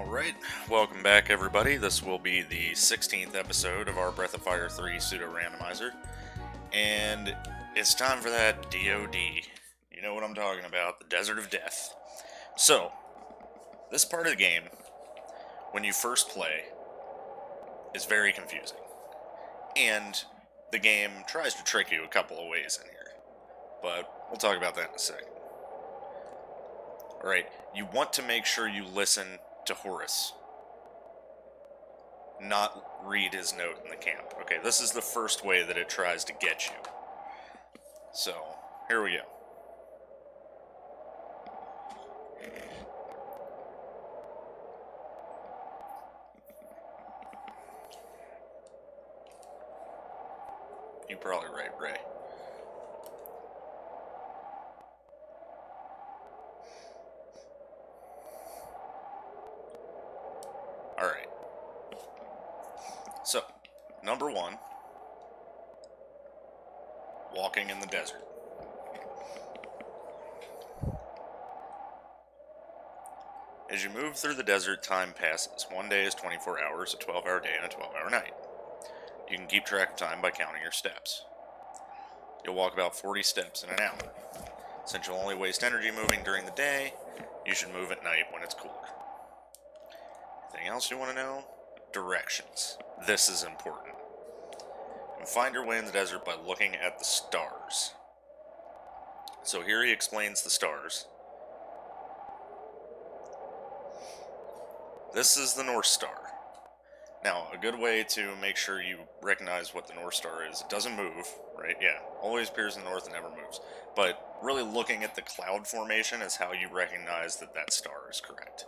Alright, welcome back everybody. This will be the 16th episode of our Breath of Fire 3 Pseudo Randomizer. And it's time for that DOD. You know what I'm talking about, the Desert of Death. So, this part of the game, when you first play, is very confusing. And the game tries to trick you a couple of ways in here. But we'll talk about that in a second. Alright, you want to make sure you listen to Horus, not read his note in the camp. Okay, this is the first way that it tries to get you. So, here we go. You're probably right, Ray. Alright. So, number one, walking in the desert. As you move through the desert, time passes. One day is 24 hours, a 12-hour day, and a 12-hour night. You can keep track of time by counting your steps. You'll walk about 40 steps in an hour. Since you'll only waste energy moving during the day, you should move at night when it's cooler. Anything else you want to know? Directions. This is important. You can find your way in the desert by looking at the stars. So here he explains the stars. This is the North Star. Now, a good way to make sure you recognize what the North Star is, it doesn't move, right? Yeah, always appears in the north and never moves. But really looking at the cloud formation is how you recognize that that star is correct.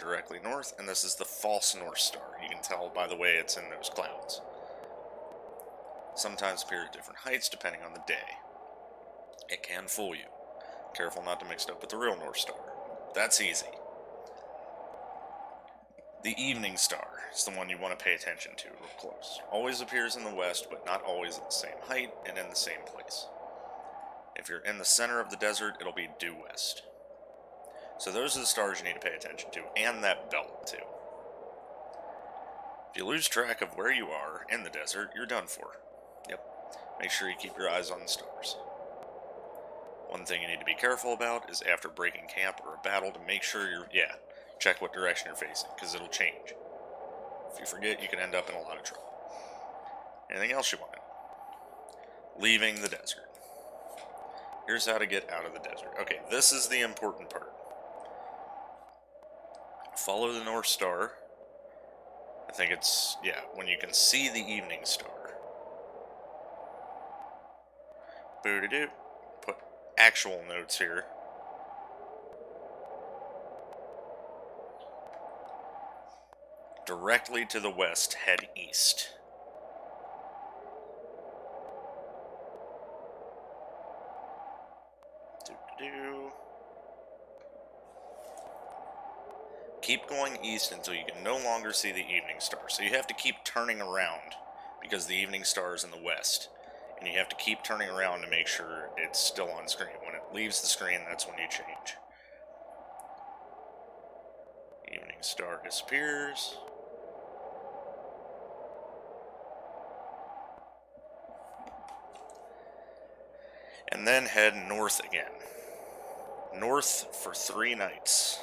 Directly north, and this is the false North Star. You can tell by the way it's in those clouds. Sometimes appear at different heights depending on the day. It can fool you. Careful not to mix it up with the real North Star. That's easy. The evening star is the one you want to pay attention to real close. Always appears in the west, but not always at the same height and in the same place. If you're in the center of the desert, it'll be due west. So those are the stars you need to pay attention to, and that belt, too. If you lose track of where you are in the desert, you're done for. Yep. Make sure you keep your eyes on the stars. One thing you need to be careful about is after breaking camp or a battle to make sure check what direction you're facing, because it'll change. If you forget, you can end up in a lot of trouble. Anything else you want to know? Leaving the desert. Here's how to get out of the desert. Okay, this is the important part. Follow the North Star. I think it's, when you can see the evening star. Boo-de-doo. Put actual notes here. Directly to the west, head east. Do-do-do. Keep going east until you can no longer see the evening star. So you have to keep turning around because the evening star is in the west. And you have to keep turning around to make sure it's still on screen. When it leaves the screen, that's when you change. Evening star disappears. And then head north again. North for 3 nights.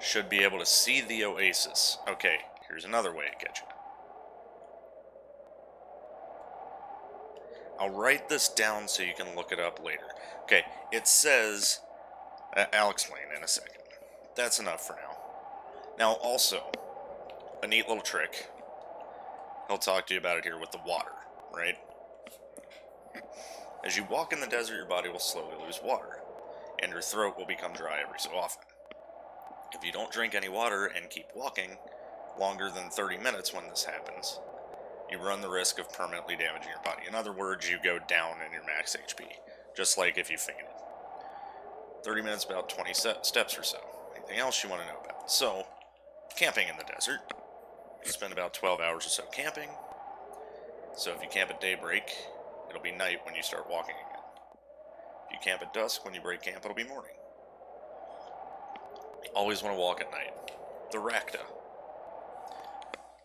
Should be able to see the oasis. Okay, here's another way to get you. I'll write this down so you can look it up later. Okay, it says... I'll explain in a second. That's enough for now. Now, also, a neat little trick. He'll talk to you about it here with the water, right? As you walk in the desert, your body will slowly lose water, and your throat will become dry every so often. If you don't drink any water and keep walking longer than 30 minutes when this happens, you run the risk of permanently damaging your body. In other words, you go down in your max HP, just like if you fainted. 30 minutes, about 20 steps or so. Anything else you want to know about? So, camping in the desert. spend about 12 hours or so camping. So if you camp at daybreak, it'll be night when you start walking again. If you camp at dusk, when you break camp, it'll be morning. You always want to walk at night. The Rakta.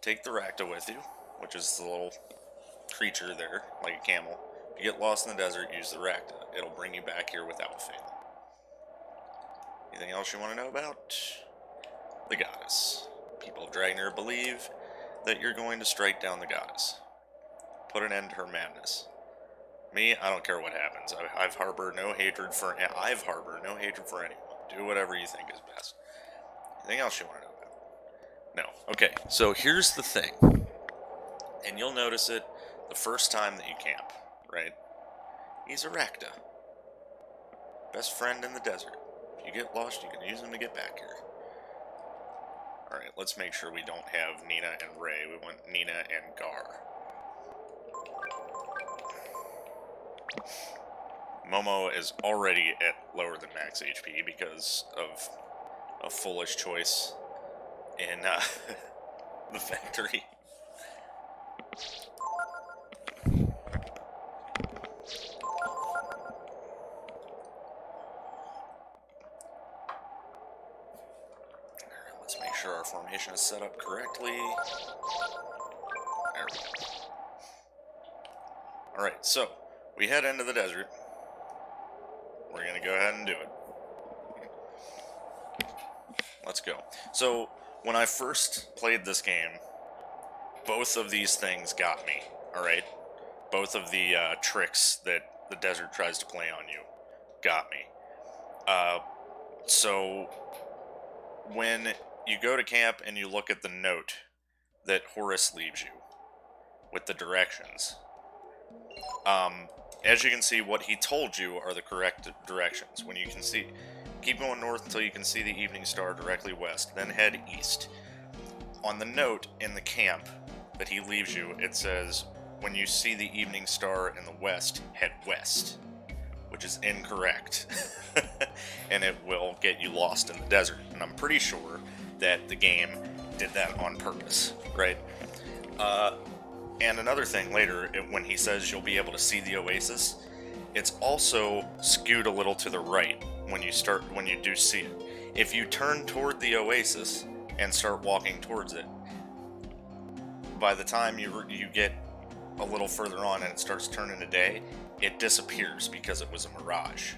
Take the Rakta with you, which is the little creature there, like a camel. If you get lost in the desert, use the Rakta. It'll bring you back here without fail. Anything else you want to know about? The goddess. People of Dragner believe that you're going to strike down the goddess. Put an end to her madness. Me, I don't care what happens. I've harbored no hatred for anyone. Do whatever you think is best. Anything else you want to know about? No. Okay, so here's the thing. And you'll notice it the first time that you camp, right? He's a Rakta. Best friend in the desert. If you get lost, you can use him to get back here. Alright, let's make sure we don't have Nina and Ray. We want Nina and Gar. Momo is already at lower than max HP because of a foolish choice in the factory. Let's make sure our formation is set up correctly. There we go. Alright, so we head into the desert. We're going to go ahead and do it. Let's go. So, when I first played this game, both of these things got me, alright? Both of the tricks that the desert tries to play on you got me. So, when you go to camp and you look at the note that Horace leaves you with the directions, as you can see, what he told you are the correct directions. When you can see, keep going north until you can see the evening star directly west, then head east. On the note in the camp that he leaves you, it says, when you see the evening star in the west, head west, which is incorrect. And it will get you lost in the desert. And I'm pretty sure that the game did that on purpose, right? And another thing later, when he says you'll be able to see the oasis, it's also skewed a little to the right when you do see it. If you turn toward the oasis and start walking towards it, by the time you get a little further on and it starts turning to day, it disappears because it was a mirage,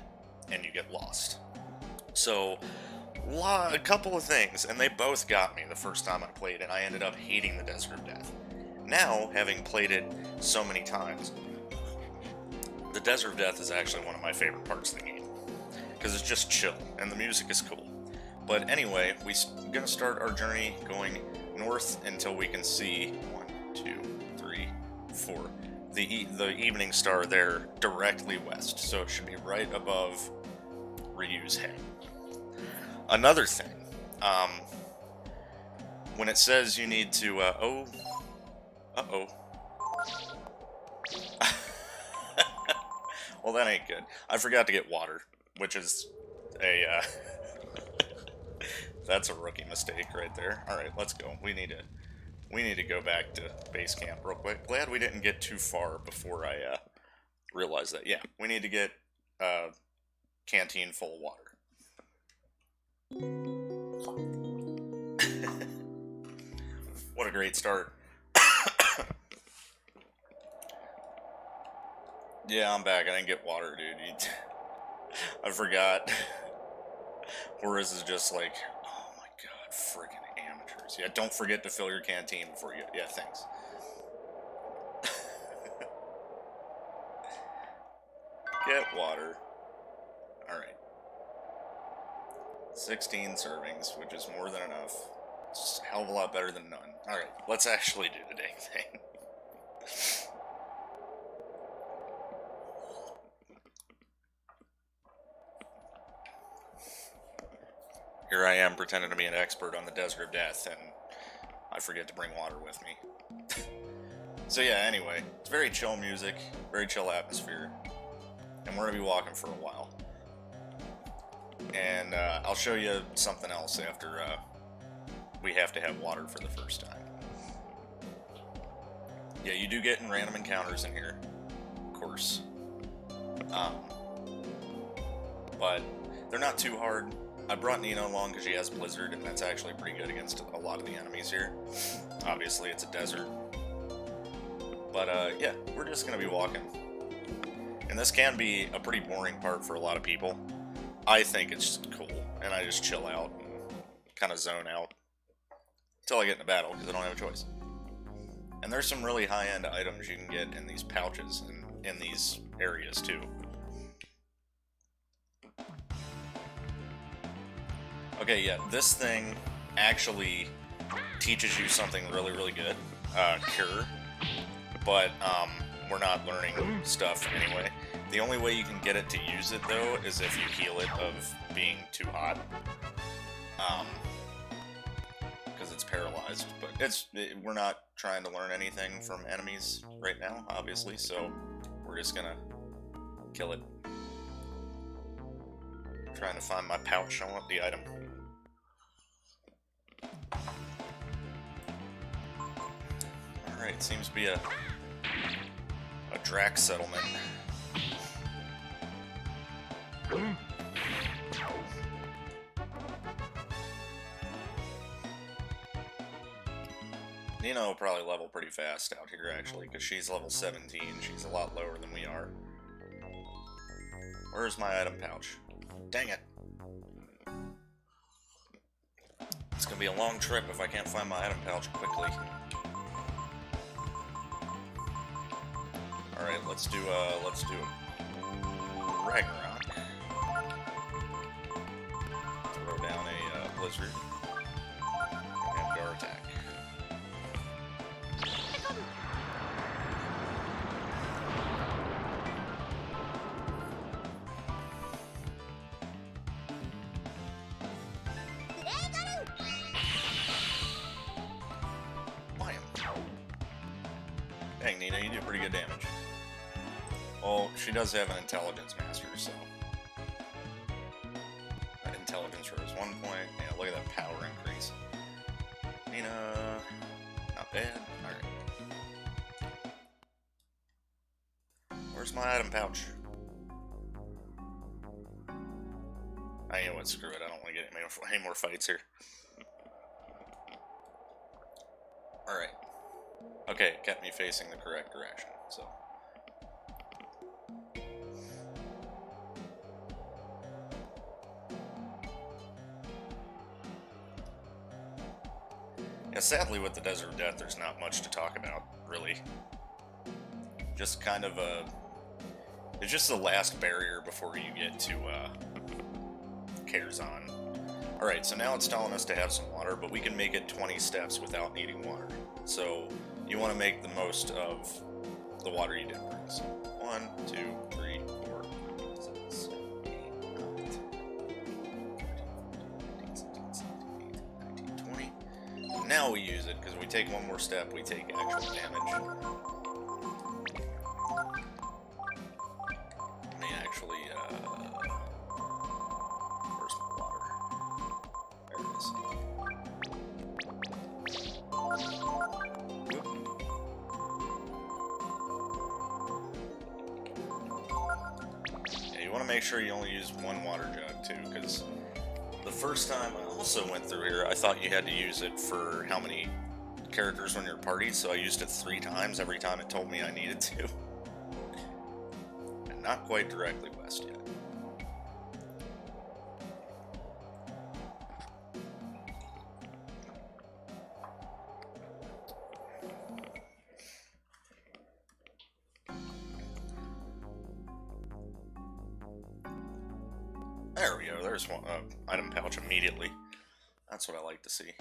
and you get lost. So, a couple of things, and they both got me the first time I played it. I ended up hating the Desert of Death. Now, having played it so many times, the Desert of Death is actually one of my favorite parts of the game, because it's just chill, and the music is cool. But anyway, we're going to start our journey going north until we can see 1, 2, 3, 4. The evening star there directly west, so it should be right above Ryu's head. Another thing, when it says you need to, well, that ain't good. I forgot to get water, which is a, that's a rookie mistake right there. Alright, let's go. We need to go back to base camp real quick. Glad we didn't get too far before I, realized that. Yeah, we need to get, canteen full of water. What a great start. Yeah, I'm back. I didn't get water, dude. I forgot. Horace is just like, oh my god, friggin' amateurs. Yeah, don't forget to fill your canteen before you... Yeah, thanks. Get water. Alright. 16 servings, which is more than enough. It's a hell of a lot better than none. Alright, let's actually do the dang thing. Here I am pretending to be an expert on the Desert of Death, and I forget to bring water with me. So yeah, anyway, it's very chill music, very chill atmosphere, and we're going to be walking for a while. And I'll show you something else after we have to have water for the first time. Yeah, you do get in random encounters in here, of course. But they're not too hard. I brought Nina along because she has Blizzard, and that's actually pretty good against a lot of the enemies here. Obviously, it's a desert. But, yeah, we're just going to be walking. And this can be a pretty boring part for a lot of people. I think it's just cool, and I just chill out and kind of zone out until I get into battle, because I don't have a choice. And there's some really high-end items you can get in these pouches and in these areas, too. Okay, yeah, this thing actually teaches you something really, really good. Cure. But, we're not learning stuff anyway. The only way you can get it to use it, though, is if you heal it of being too hot. Because it's paralyzed. But we're not trying to learn anything from enemies right now, obviously, so we're just gonna kill it. Trying to find my pouch. I want the item. Alright, seems to be a Drac settlement. Nina will probably level pretty fast out here, actually, because she's level 17. She's a lot lower than we are. Where's my item pouch? Dang it. It's gonna be a long trip if I can't find my item pouch quickly. Alright, let's do Ragnarok. Throw down a Blizzard. And Gar attack. Dang, Nina, you do pretty good damage. Well, she does have an intelligence master, so... That intelligence rose 1 point. Yeah, look at that power increase. Nina... Not bad. Alright. Where's my item pouch? You know what, screw it. I don't want to get any more fights here. Alright. Okay, it kept me facing the correct direction, so... Yeah, sadly with the Desert of Death, there's not much to talk about, really. Just kind of a... It's just the last barrier before you get to, Kairzon. Alright, so now it's telling us to have some water, but we can make it 20 steps without needing water. So, you want to make the most of the water you did bring. So, 1, 2, 3, 4, 5, 6, 7, 8, 9, 10, 16, 17, 18, 19, 20. Now we use it, because we take one more step, we take actual damage. Let me actually, where's my water? There it is. Yeah, you want to make sure you only use one water jug, too, because the first time I also went through here, I thought you had to use it for how many characters on your party, so I used it 3 times every time it told me I needed to. And not quite directly west yet. There we go, there's one item pouch immediately. That's what I like to see.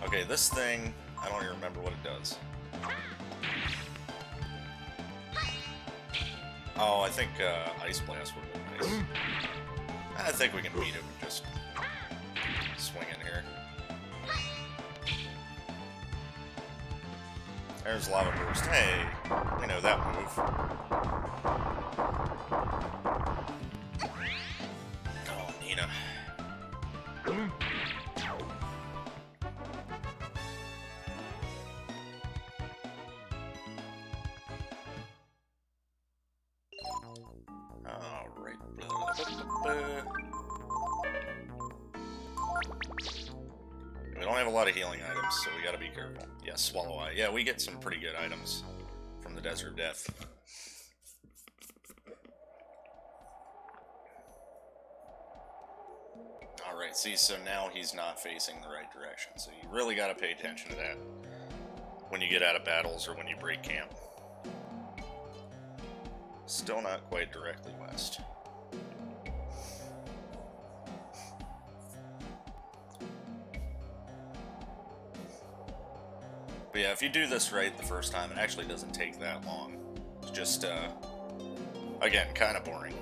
Okay, this thing, I don't even remember what it does. Oh, I think Ice Blast would have been nice. I think we can beat him and just swing in here. There's Lava Burst. Hey, we know that move. Oh, Nina. We don't have a lot of healing items, so we gotta be careful. Yeah, Swallow Eye. Yeah, we get some pretty good items from the Desert of Death. Alright, see, so now he's not facing the right direction, so you really gotta pay attention to that when you get out of battles or when you break camp. Still not quite directly west. But yeah, if you do this right the first time, it actually doesn't take that long. It's just, again, kind of boring.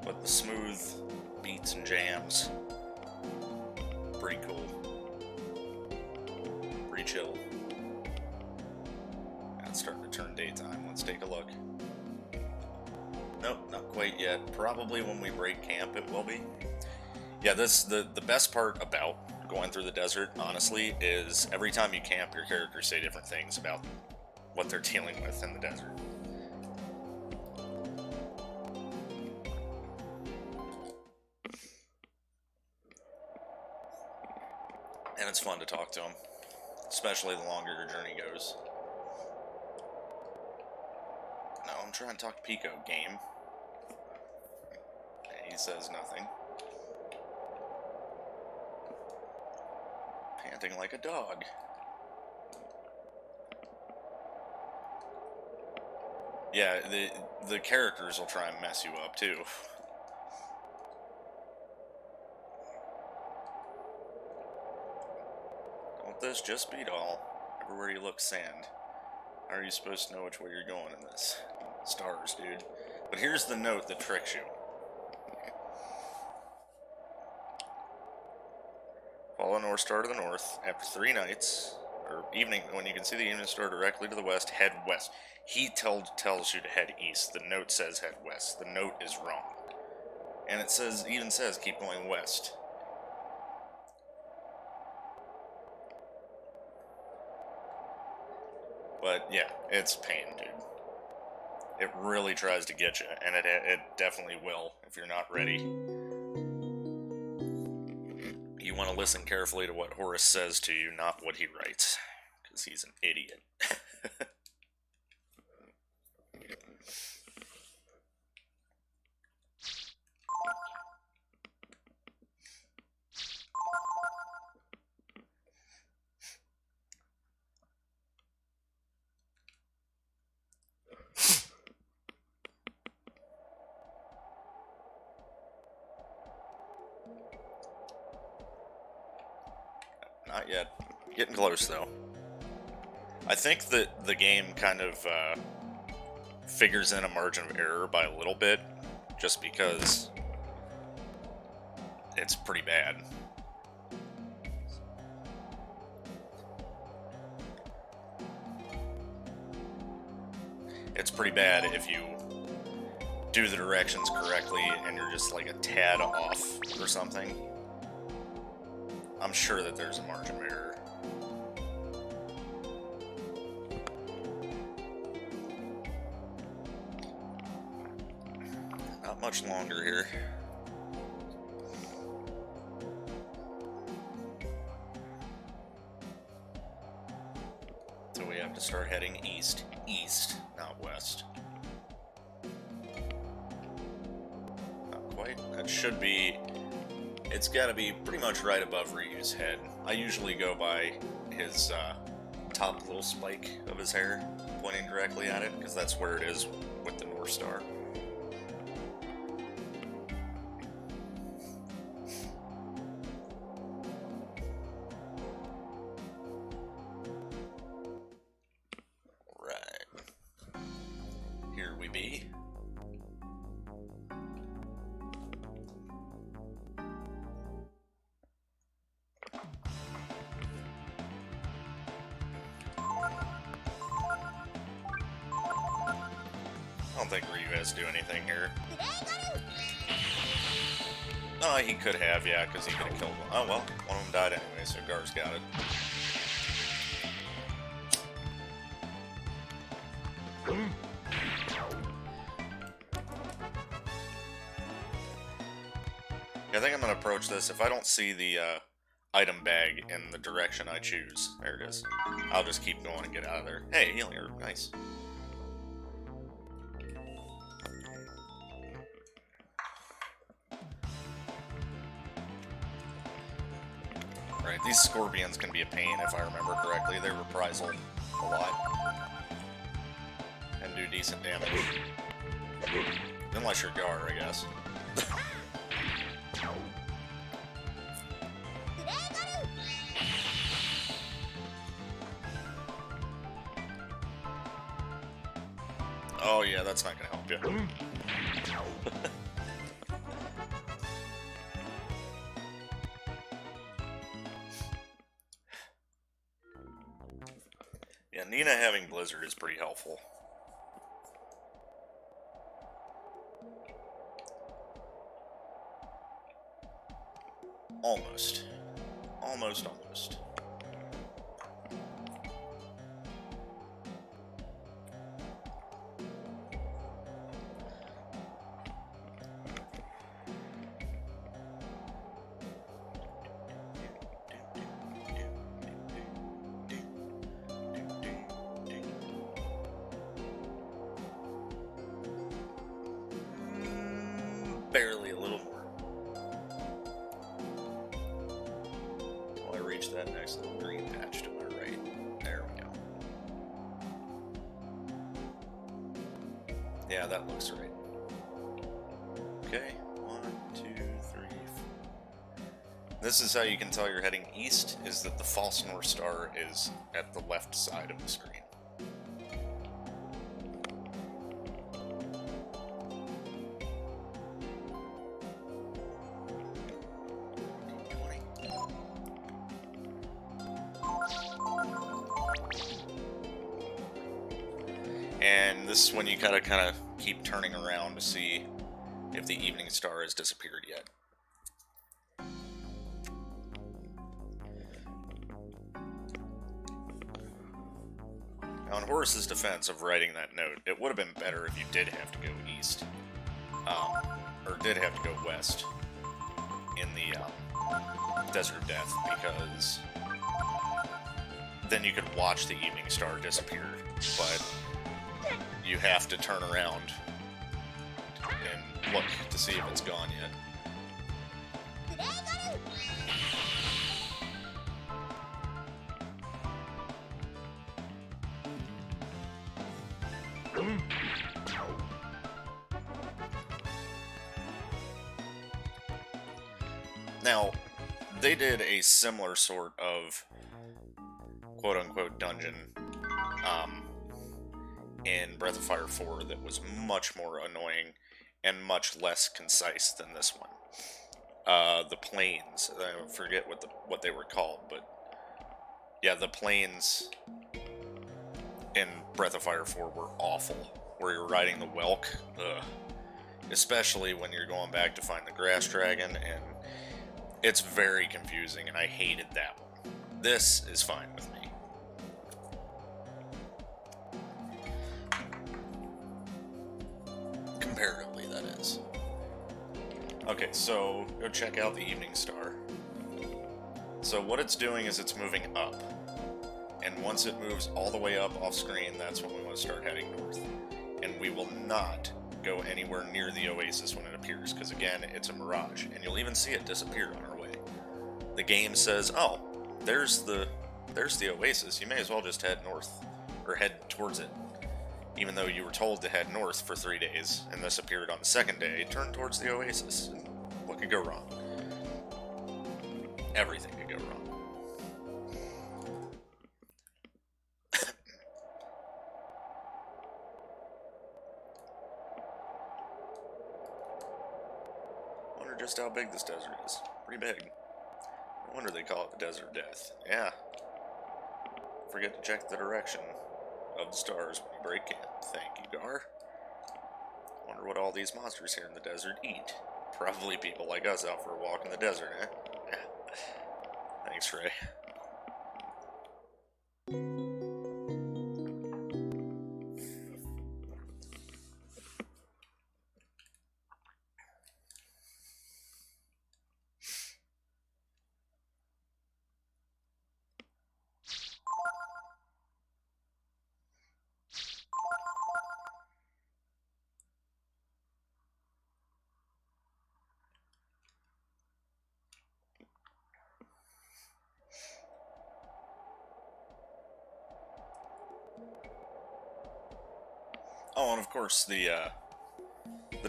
But the smooth beats and jams, pretty cool. Pretty chill. It's starting to turn daytime. Let's take a look. Nope, not quite yet. Probably when we break camp it will be. Yeah, the best part about going through the desert, honestly, is every time you camp, your characters say different things about what they're dealing with in the desert. And it's fun to talk to them, especially the longer your journey goes. No, I'm trying to talk to Pico, game. And he says nothing. Panting like a dog. Yeah, the characters will try and mess you up too. Don't this just beat all? Everywhere you look, sand. How are you supposed to know which way you're going in this? Stars, dude. But here's the note that tricks you. Follow North Star to the north. After 3 nights, or evening, when you can see the evening star directly to the west, head west. He tells you to head east. The note says head west. The note is wrong. And it even says keep going west. But yeah, it's pain, dude. It really tries to get you, and it definitely will if you're not ready. You want to listen carefully to what Horace says to you, not what he writes, because he's an idiot. Not yet. Getting close, though. I think that the game kind of figures in a margin of error by a little bit, just because it's pretty bad. It's pretty bad if you do the directions correctly and you're just like a tad off or something. I'm sure that there's a margin of error. Not much longer here. So we have to start heading east. East, not west. Not quite. That should be... It's gotta be pretty much right above Ryu's head. I usually go by his top little spike of his hair, pointing directly at it, because that's where it is with the North Star. Right. Here we be. I don't think Ryu has to do anything here. No, he could have, yeah, because he could have killed one. Oh, well, one of them died anyway, so Gar's got it. Yeah, I think I'm going to approach this. If I don't see the item bag in the direction I choose, there it is, I'll just keep going and get out of there. Hey, healing herb, nice. Right, these scorpions can be a pain if I remember correctly. They reprisal a lot and do decent damage. Unless you're Gar, I guess. Oh yeah, that's not gonna help you. Yeah, Nina having Blizzard is pretty helpful. Almost. Almost. Barely a little more. Till I reach that next little green patch to my right. There we go. Yeah, that looks right. Okay, 1, 2, 3, 4. This is how you can tell you're heading east, is that the false North Star is at the left side of the screen. And this is when you gotta kind of keep turning around to see if the evening star has disappeared yet. Now, in Horace's defense of writing that note, it would have been better if you did have to go east, or did have to go west in the Desert of Death, because then you could watch the evening star disappear, but you have to turn around and look to see if it's gone yet. Now, they did a similar sort of quote-unquote dungeon in Breath of Fire 4 that was much more annoying and much less concise than this one. The plains, I forget what they were called, but yeah, the plains in Breath of Fire 4 were awful, where you're riding the Welk, especially when you're going back to find the Grass Dragon, and it's very confusing, and I hated that one. This is fine with me. Comparatively, that is. Okay, so go check out the Evening Star. So what it's doing is it's moving up. And once it moves all the way up off screen, that's when we want to start heading north. And we will not go anywhere near the oasis when it appears, because again, it's a mirage, and you'll even see it disappear on our way. The game says, oh, there's the oasis, you may as well just head north, or head towards it. Even though you were told to head north for 3 days, and this appeared on the second day, turn towards the oasis. And what could go wrong? Everything could go wrong. Wonder just how big this desert is. Pretty big. No wonder they call it the Desert of Death. Yeah. Forget to check the direction of the stars when you break camp. Thank you, Gar. Wonder what all these monsters here in the desert eat. Probably people like us out for a walk in the desert, eh? Thanks, Ray. Oh, and of course the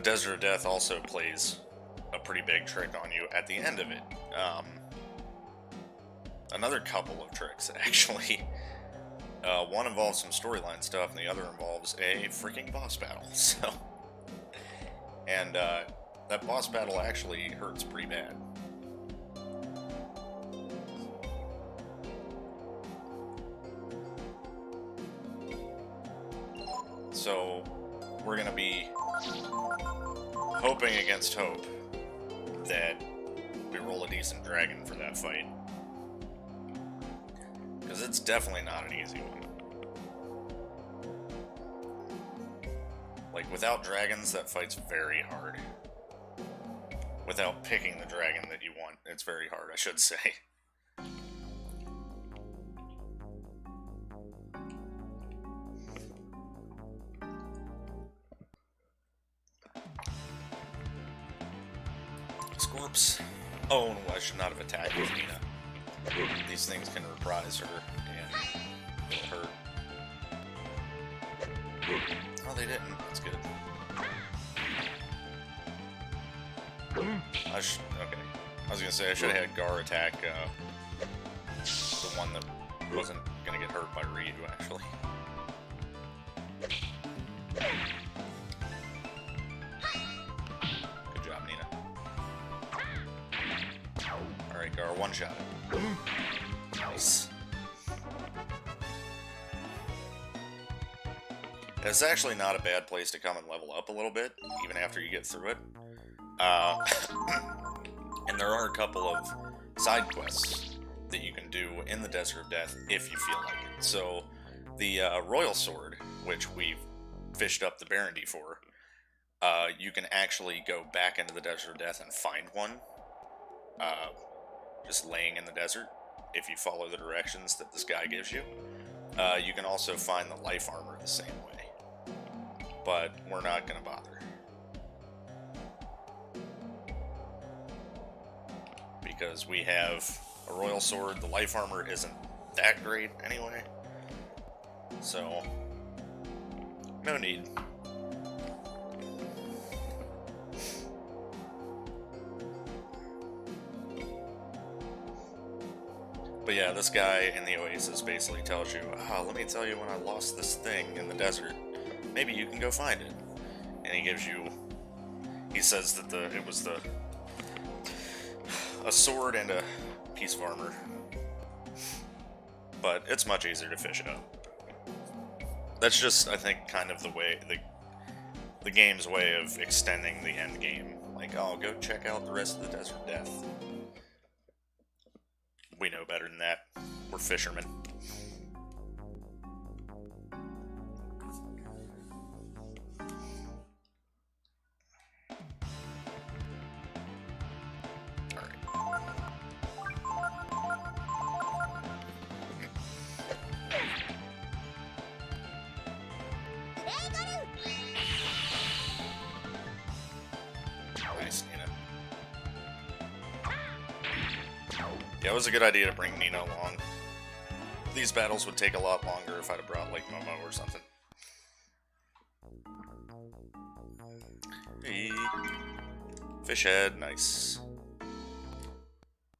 Desert of Death also plays a pretty big trick on you at the end of it. Another couple of tricks, actually. One involves some storyline stuff, and the other involves a freaking boss battle. So, and that boss battle actually hurts pretty bad. So, we're gonna be hoping against hope that we roll a decent dragon for that fight. Because it's definitely not an easy one. Like, without dragons, that fight's very hard. Without picking the dragon that you want, it's very hard, I should say. Scorps. Oh, no, I should not have attacked with Nina. These things can reprise her, and it'll hurt. Oh, they didn't. That's good. Okay. I was gonna say I should have had Gar attack the one that wasn't gonna get hurt by Ryu, actually. Good job, Nina. Alright, Gar, one shot. Nice. It's actually not a bad place to come and level up a little bit, even after you get through it. And there are a couple of side quests that you can do in the Desert of Death if you feel like it. So, the Royal Sword, which we've fished up the Barony for, you can actually go back into the Desert of Death and find one, just laying in the desert, if you follow the directions that this guy gives you. You can also find the life armor the same way, but we're not going to bother. Because we have a Royal Sword, the life armor isn't that great anyway, so no need. But yeah, this guy in the Oasis basically tells you, let me tell you when I lost this thing in the desert. Maybe you can go find it. And he says that it was a sword and a piece of armor. But it's much easier to fish it up. That's just, I think, kind of the game's way of extending the end game. Like, oh, go check out the rest of the Desert of Death. We know better than that. We're fishermen. Yeah, it was a good idea to bring Nina along. These battles would take a lot longer if I'd have brought, like, Momo or something. Hey. Fish head, nice.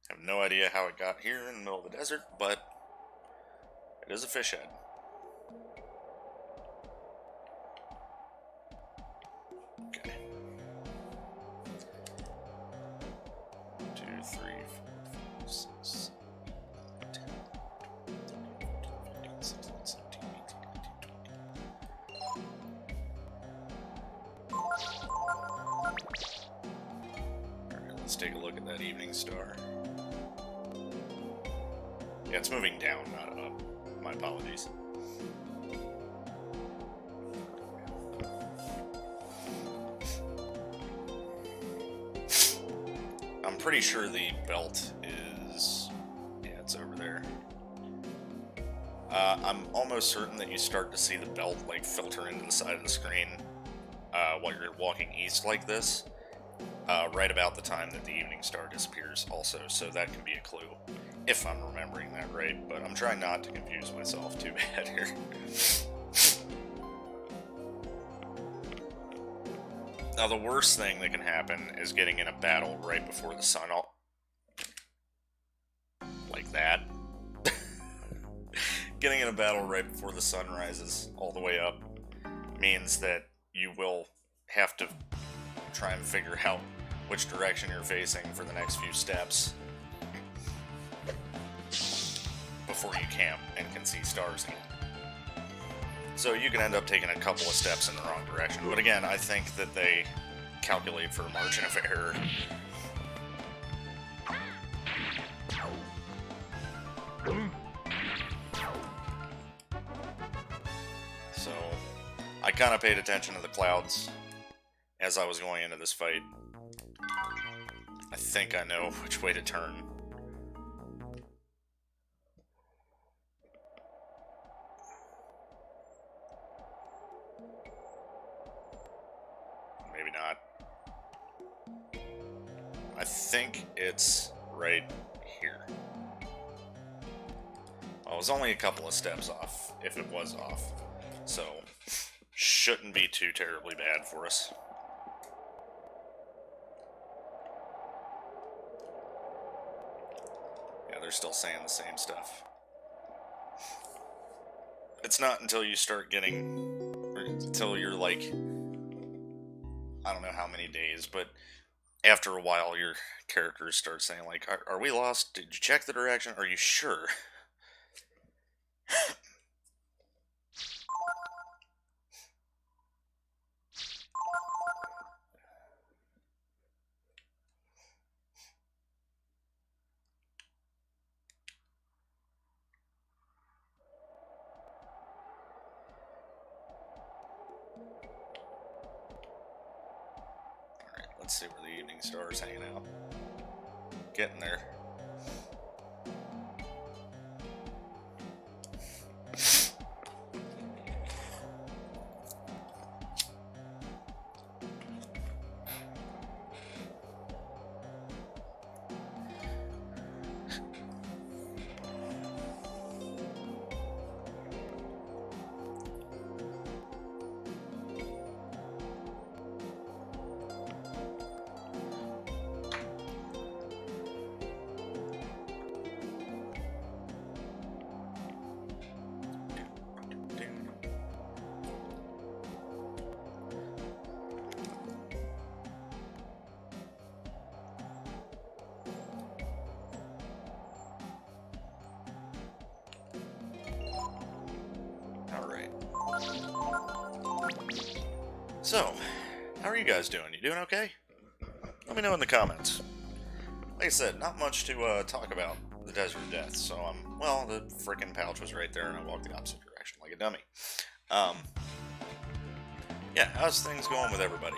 Have no idea how it got here in the middle of the desert, but it is a fish head. Okay. 2, 3, 4, 5, 6, 7, 10, 12, 13, 14, 15, 16, 17, 18, 19, 20. Alright, let's take a look at that evening star. Yeah, it's moving down, not up. My apologies. I'm pretty sure the belt is... yeah, it's over there. I'm almost certain that you start to see the belt, like, filter into the side of the screen while you're walking east like this, right about the time that the evening star disappears also, so that can be a clue, if I'm remembering that right, but I'm trying not to confuse myself too bad here. Now, the worst thing that can happen is getting in a battle right before the sun, like that. Getting in a battle right before the sun rises all the way up means that you will have to try and figure out which direction you're facing for the next few steps before you camp and can see stars again. So you can end up taking a couple of steps in the wrong direction. But again, I think that they calculate for a margin of error. So I kind of paid attention to the clouds as I was going into this fight. I think I know which way to turn. Maybe not. I think it's right here. I was only a couple of steps off, if it was off. So, shouldn't be too terribly bad for us. Yeah, they're still saying the same stuff. It's not until you start getting, or until you're like, I don't know how many days, but after a while your characters start saying like, are we lost? Did you check the direction? Are you sure? Let's see where the evening star is hanging out. Getting there. So, how are you guys doing? You doing okay? Let me know in the comments. Like I said, not much to talk about the Desert of Death, so well, the frickin' pouch was right there and I walked the opposite direction like a dummy. Yeah, how's things going with everybody?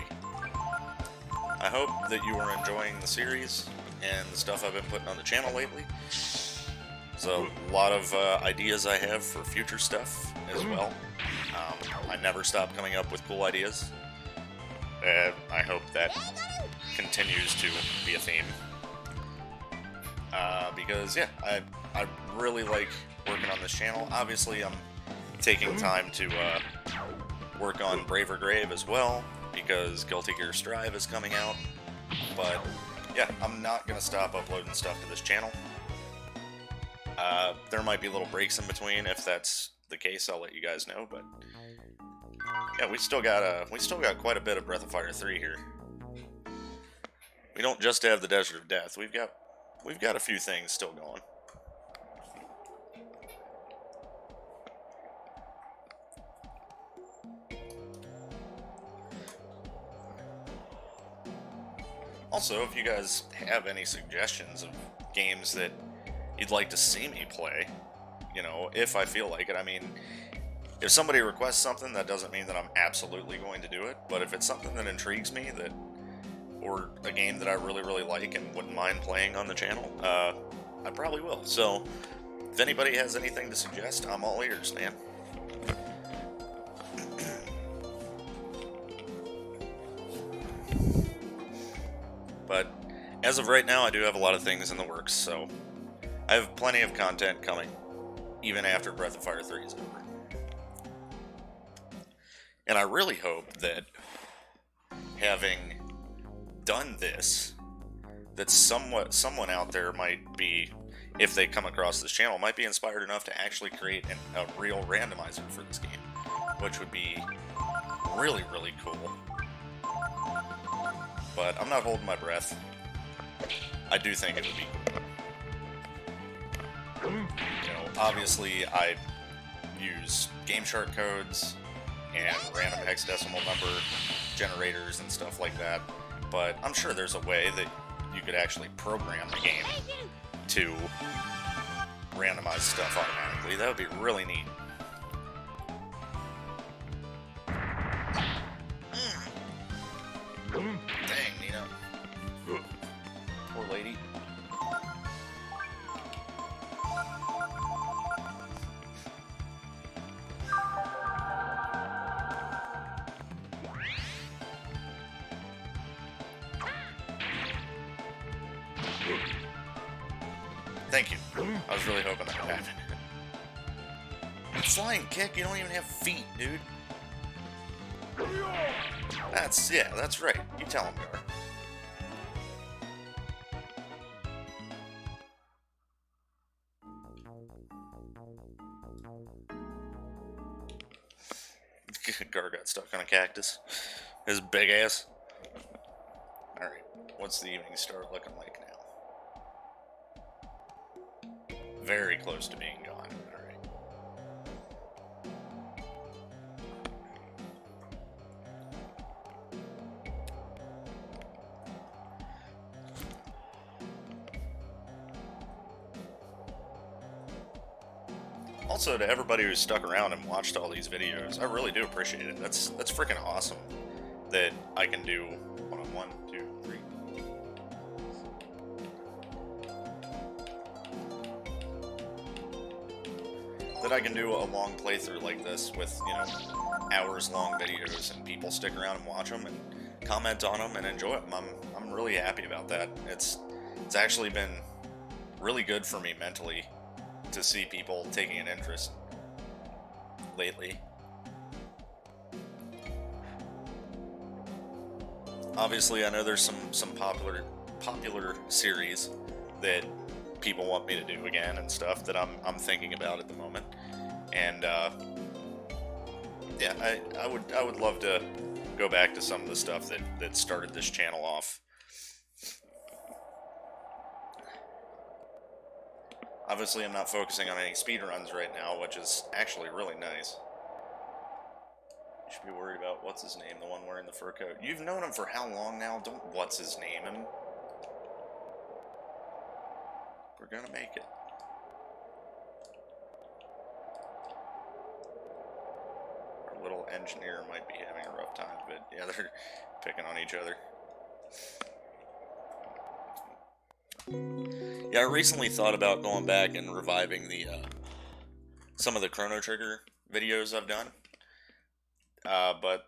I hope that you are enjoying the series and the stuff I've been putting on the channel lately. There's a lot of ideas I have for future stuff as well. I never stop coming up with cool ideas. I hope that continues to be a theme. Because, yeah, I really like working on this channel. Obviously, I'm taking time to work on Braver Grave as well, because Guilty Gear Strive is coming out. But, yeah, I'm not going to stop uploading stuff to this channel. There might be little breaks in between. If that's the case, I'll let you guys know, but yeah, we still got quite a bit of Breath of Fire 3 here. We don't just have the Desert of Death. We've got a few things still going. Also, if you guys have any suggestions of games that you'd like to see me play, you know, if I feel like it. I mean, if somebody requests something, that doesn't mean that I'm absolutely going to do it, but if it's something that intrigues me, or a game that I really, really like and wouldn't mind playing on the channel, I probably will. So, if anybody has anything to suggest, I'm all ears, man. But, as of right now, I do have a lot of things in the works, so I have plenty of content coming, even after Breath of Fire 3 is over. And I really hope that having done this, that someone out there might be, if they come across this channel, might be inspired enough to actually create a real randomizer for this game, which would be really, really cool. But I'm not holding my breath. I do think it would be cool. You know, obviously I use game shark codes and random hexadecimal number generators and stuff like that, but I'm sure there's a way that you could actually program the game to randomize stuff automatically. That would be really neat. Dang, Nina. Poor lady. Thank you. I was really hoping that would happen. Flying kick? You don't even have feet, dude. That's right. You tell him, Gar. Gar got stuck on a cactus. His big ass. Alright, what's the evening star looking like now? Very close to being gone. Alright. Also, to everybody who's stuck around and watched all these videos, I really do appreciate it. That's freaking awesome that I can do one, two, three. That I can do a long playthrough like this with, you know, hours-long videos, and people stick around and watch them and comment on them and enjoy them. I'm really happy about that. It's actually been really good for me mentally to see people taking an interest lately. Obviously, I know there's some popular series that people want me to do again and stuff that I'm thinking about at the moment, and yeah, I would love to go back to some of the stuff that started this channel off. Obviously, I'm not focusing on any speedruns right now, which is actually really nice. You should be worried about what's his name, the one wearing the fur coat. You've known him for how long now? Don't what's his name him. We're gonna make it. Our little engineer might be having a rough time, but yeah, they're picking on each other. Yeah, I recently thought about going back and reviving the some of the Chrono Trigger videos I've done, but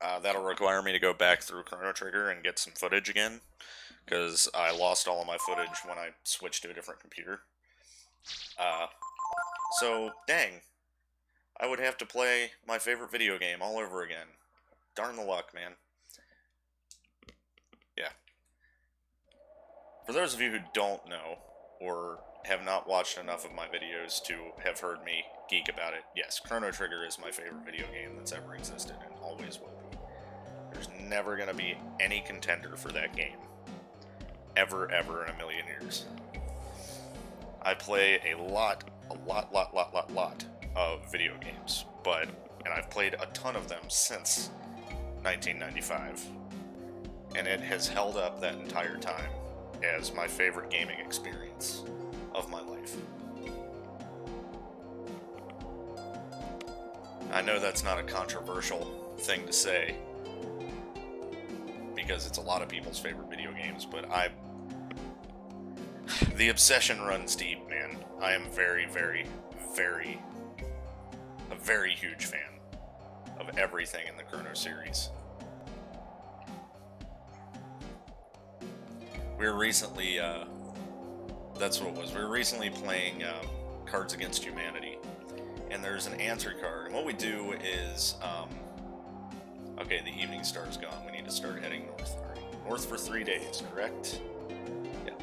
that'll require me to go back through Chrono Trigger and get some footage again, because I lost all of my footage when I switched to a different computer. So, dang, I would have to play my favorite video game all over again. Darn the luck, man. Yeah. For those of you who don't know, or have not watched enough of my videos to have heard me geek about it, yes, Chrono Trigger is my favorite video game that's ever existed, and always will be. There's never going to be any contender for that game. Ever in a million years. I play a lot of video games, and I've played a ton of them since 1995, and it has held up that entire time as my favorite gaming experience of my life. I know that's not a controversial thing to say, because it's a lot of people's favorite video games, but the obsession runs deep, man. I am a very huge fan of everything in the Chrono series. We were recently, that's what it was. We were recently playing Cards Against Humanity, and there's an answer card. And what we do is, okay, the evening star's gone. We need to start heading north. North for 3 days, correct? Yeah.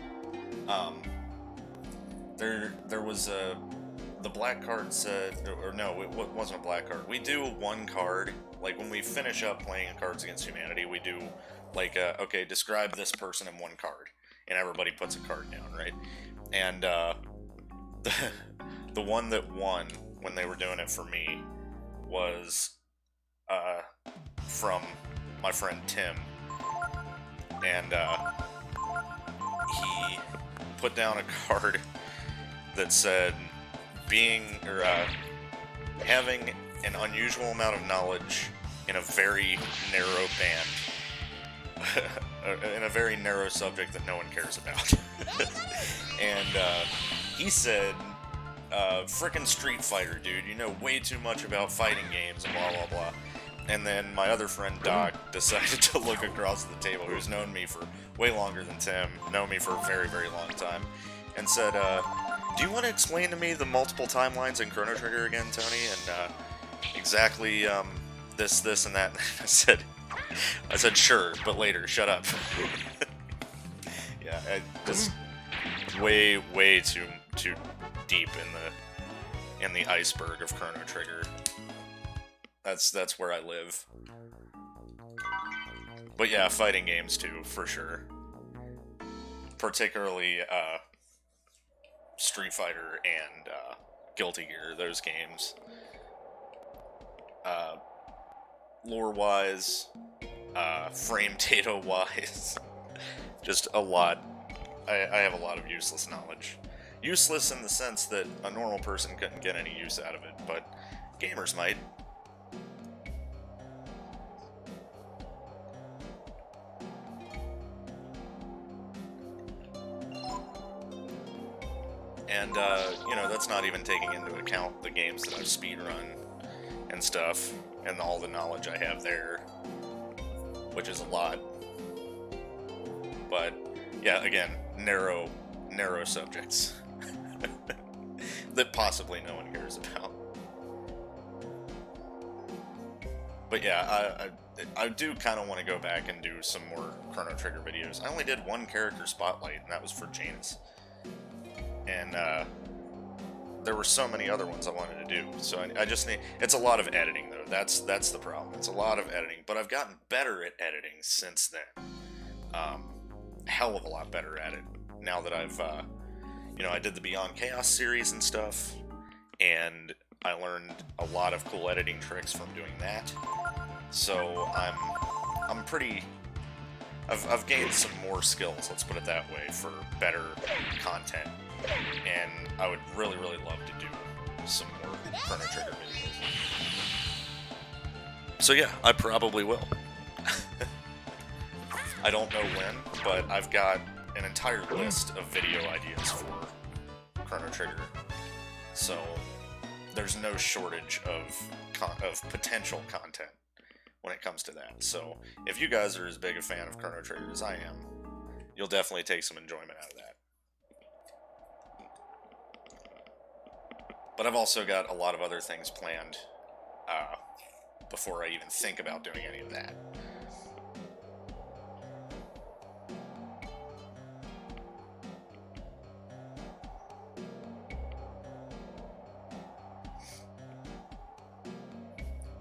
There was the black card said, or no, it wasn't a black card. We do one card, like when we finish up playing Cards Against Humanity, we do like, okay, describe this person in one card, and everybody puts a card down, right? And the one that won when they were doing it for me was from my friend Tim, and he put down a card that said having an unusual amount of knowledge in a very narrow band, in a very narrow subject that no one cares about. And he said, frickin' Street Fighter, dude, you know way too much about fighting games and blah blah blah. And then my other friend Doc decided to look across the table, who's known me for way longer than Tim, known me for a very, very long time, and said, do you want to explain to me the multiple timelines in Chrono Trigger again, Tony? And exactly this, and that. I said, sure, but later. Shut up. Yeah, just way too deep in the iceberg of Chrono Trigger. That's where I live. But yeah, fighting games too, for sure. Particularly Street Fighter and Guilty Gear, those games. Lore-wise, frame data-wise, just a lot. I have a lot of useless knowledge. Useless in the sense that a normal person couldn't get any use out of it, but gamers might. And, you know, that's not even taking into account the games that I've speedrun and stuff, and all the knowledge I have there, which is a lot. But, yeah, again, narrow subjects that possibly no one cares about. But yeah, I do kind of want to go back and do some more Chrono Trigger videos. I only did one character spotlight, and that was for Janus. And there were so many other ones I wanted to do, so I just need... It's a lot of editing, though. That's the problem. It's a lot of editing, but I've gotten better at editing since then. Hell of a lot better at it, now that I've, you know, I did the Beyond Chaos series and stuff, and I learned a lot of cool editing tricks from doing that, so I'm pretty... I've gained some more skills, let's put it that way, for better content. And I would really love to do some more Chrono Trigger videos. So yeah, I probably will. I don't know when, but I've got an entire list of video ideas for Chrono Trigger. So there's no shortage of potential content when it comes to that. So if you guys are as big a fan of Chrono Trigger as I am, you'll definitely take some enjoyment out of that. But I've also got a lot of other things planned before I even think about doing any of that.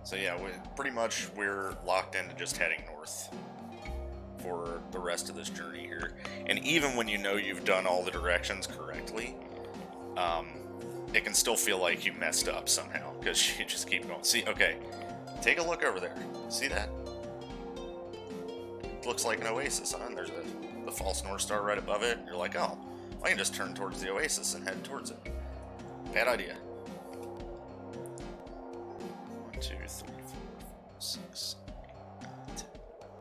So yeah, pretty much we're locked into just heading north for the rest of this journey here. And even when you know you've done all the directions correctly, it can still feel like you messed up somehow, because you just keep going. See, okay, take a look over there. See that? It looks like an oasis, huh? And there's the false North Star right above it. You're like, oh, I can just turn towards the oasis and head towards it. Bad idea. 1, 2, 3, 4, 5, 6, 7, 8, 9, 10,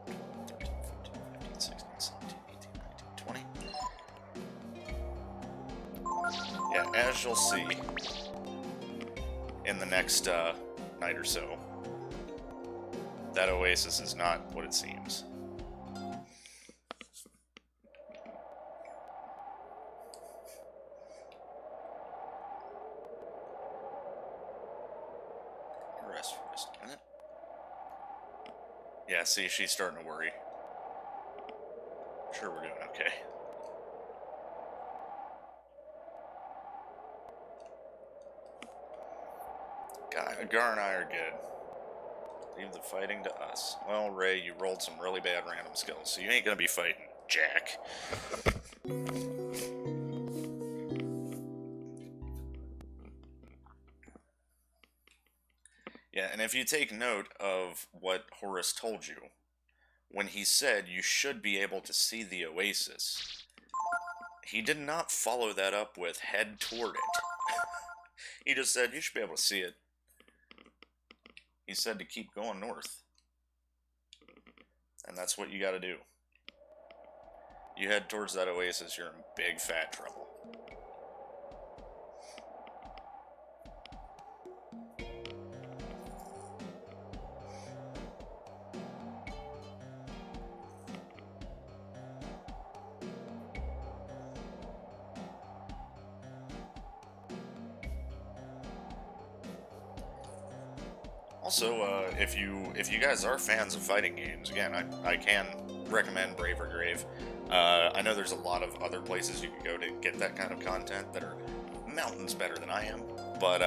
11, 12, 13, 14, 15, 16, 17, 18, 19, 20. Yeah, as you'll see in the next night or so, that oasis is not what it seems. Rest for just a minute. Yeah, see, she's starting to worry. Sure, we're doing okay. Gar and I are good. Leave the fighting to us. Well, Ray, you rolled some really bad random skills, so you ain't gonna be fighting Jack. Yeah, and if you take note of what Horace told you, when he said you should be able to see the oasis, he did not follow that up with head toward it. He just said you should be able to see it. He said to keep going north. And that's what you gotta do. You head towards that oasis, you're in big fat trouble. Also, if you guys are fans of fighting games, again, I can recommend Brave or Grave. I know there's a lot of other places you can go to get that kind of content that are mountains better than I am, but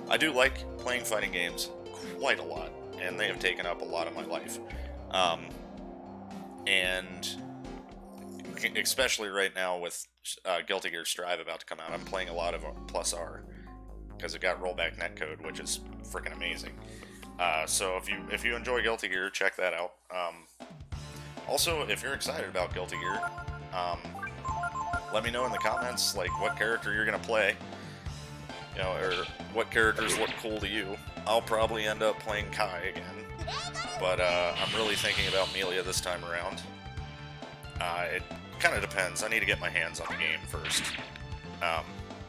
I do like playing fighting games quite a lot, and they have taken up a lot of my life. And especially right now with Guilty Gear Strive about to come out, I'm playing a lot of Plus R because it got rollback netcode, which is freaking amazing. So if you enjoy Guilty Gear, check that out. Also, if you're excited about Guilty Gear, let me know in the comments like what character you're gonna play, you know, or what characters look cool to you. I'll probably end up playing Kai again, but I'm really thinking about Melia this time around. It kind of depends. I need to get my hands on the game first.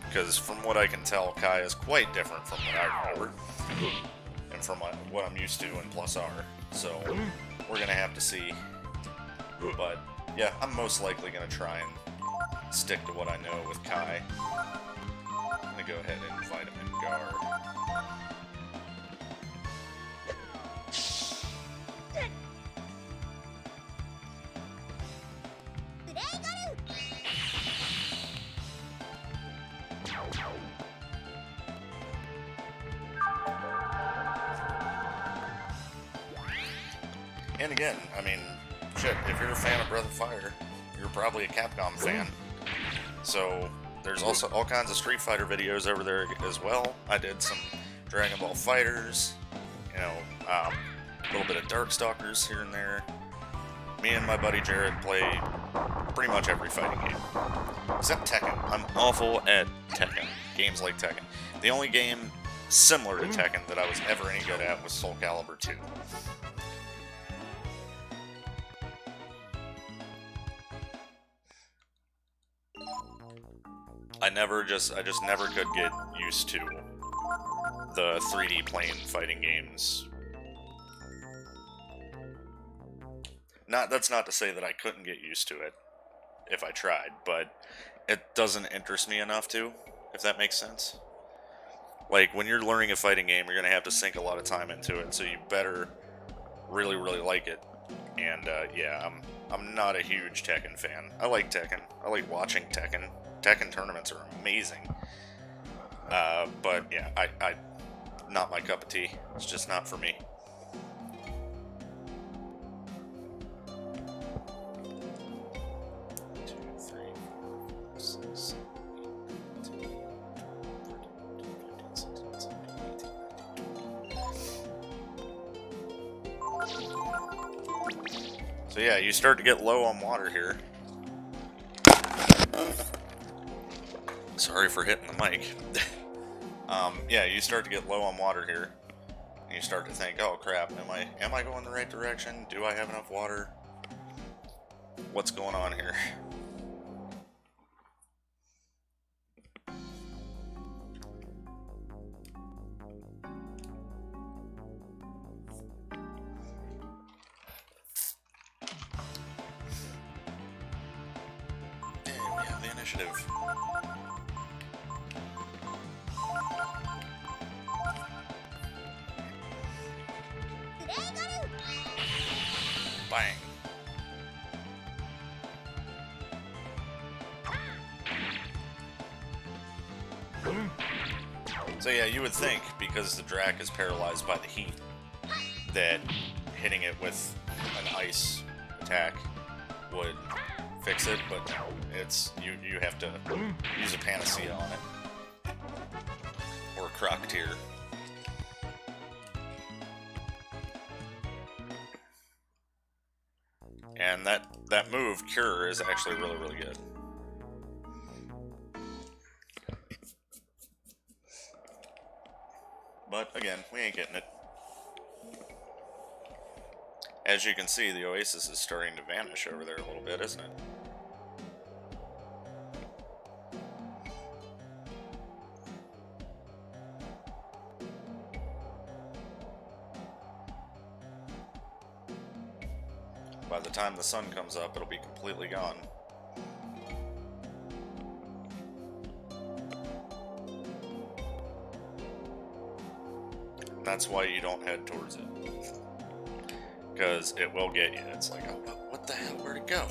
Because from what I can tell, Kai is quite different from what I remember, and from what I'm used to in Plus R, so we're going to have to see. But yeah, I'm most likely going to try and stick to what I know with Kai. I'm going to go ahead and invite him in Gar. And again, I mean, shit, if you're a fan of Breath of Fire, you're probably a Capcom fan. So, there's also all kinds of Street Fighter videos over there as well. I did some Dragon Ball Fighters, you know, a little bit of Darkstalkers here and there. Me and my buddy Jared play pretty much every fighting game. Except Tekken. I'm awful at Tekken. Games like Tekken. The only game similar to Tekken that I was ever any good at was Soul Calibur 2. I just never could get used to the 3D plane fighting games. That's not to say that I couldn't get used to it if I tried, but it doesn't interest me enough to, if that makes sense. Like, when you're learning a fighting game, you're going to have to sink a lot of time into it, so you better really, really like it. And, yeah, I'm not a huge Tekken fan. I like Tekken. I like watching Tekken. Tekken tournaments are amazing. But, yeah, I not my cup of tea. It's just not for me. So yeah, you start to get low on water here. Sorry for hitting the mic. Yeah, you start to get low on water here. And you start to think, oh crap, am I going the right direction? Do I have enough water? What's going on here? And we have the initiative. Bang. So yeah, you would think, because the Drac is paralyzed by the heat, that hitting it with an ice attack would fix it, but no, it's you have to use a panacea on it. Or a Crocketeer. And that move, Cure, is actually really, really good. But again, we ain't getting it. As you can see, the Oasis is starting to vanish over there a little bit, isn't it? By the time the sun comes up, it'll be completely gone. That's why you don't head towards it. Because it will get you. It's like, oh, what the hell? Where'd it go?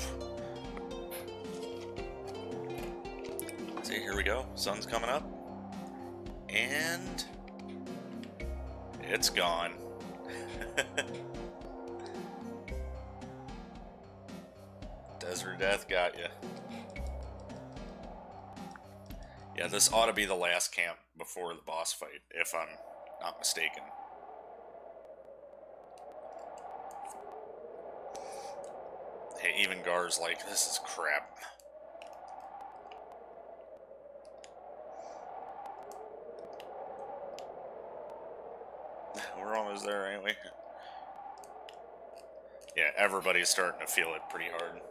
See, here we go. Sun's coming up. And it's gone. Desert Death got you. Yeah, this ought to be the last camp before the boss fight, if I'm not mistaken. Hey, even Gar's like, this is crap. We're almost there, ain't we? Yeah, everybody's starting to feel it pretty hard.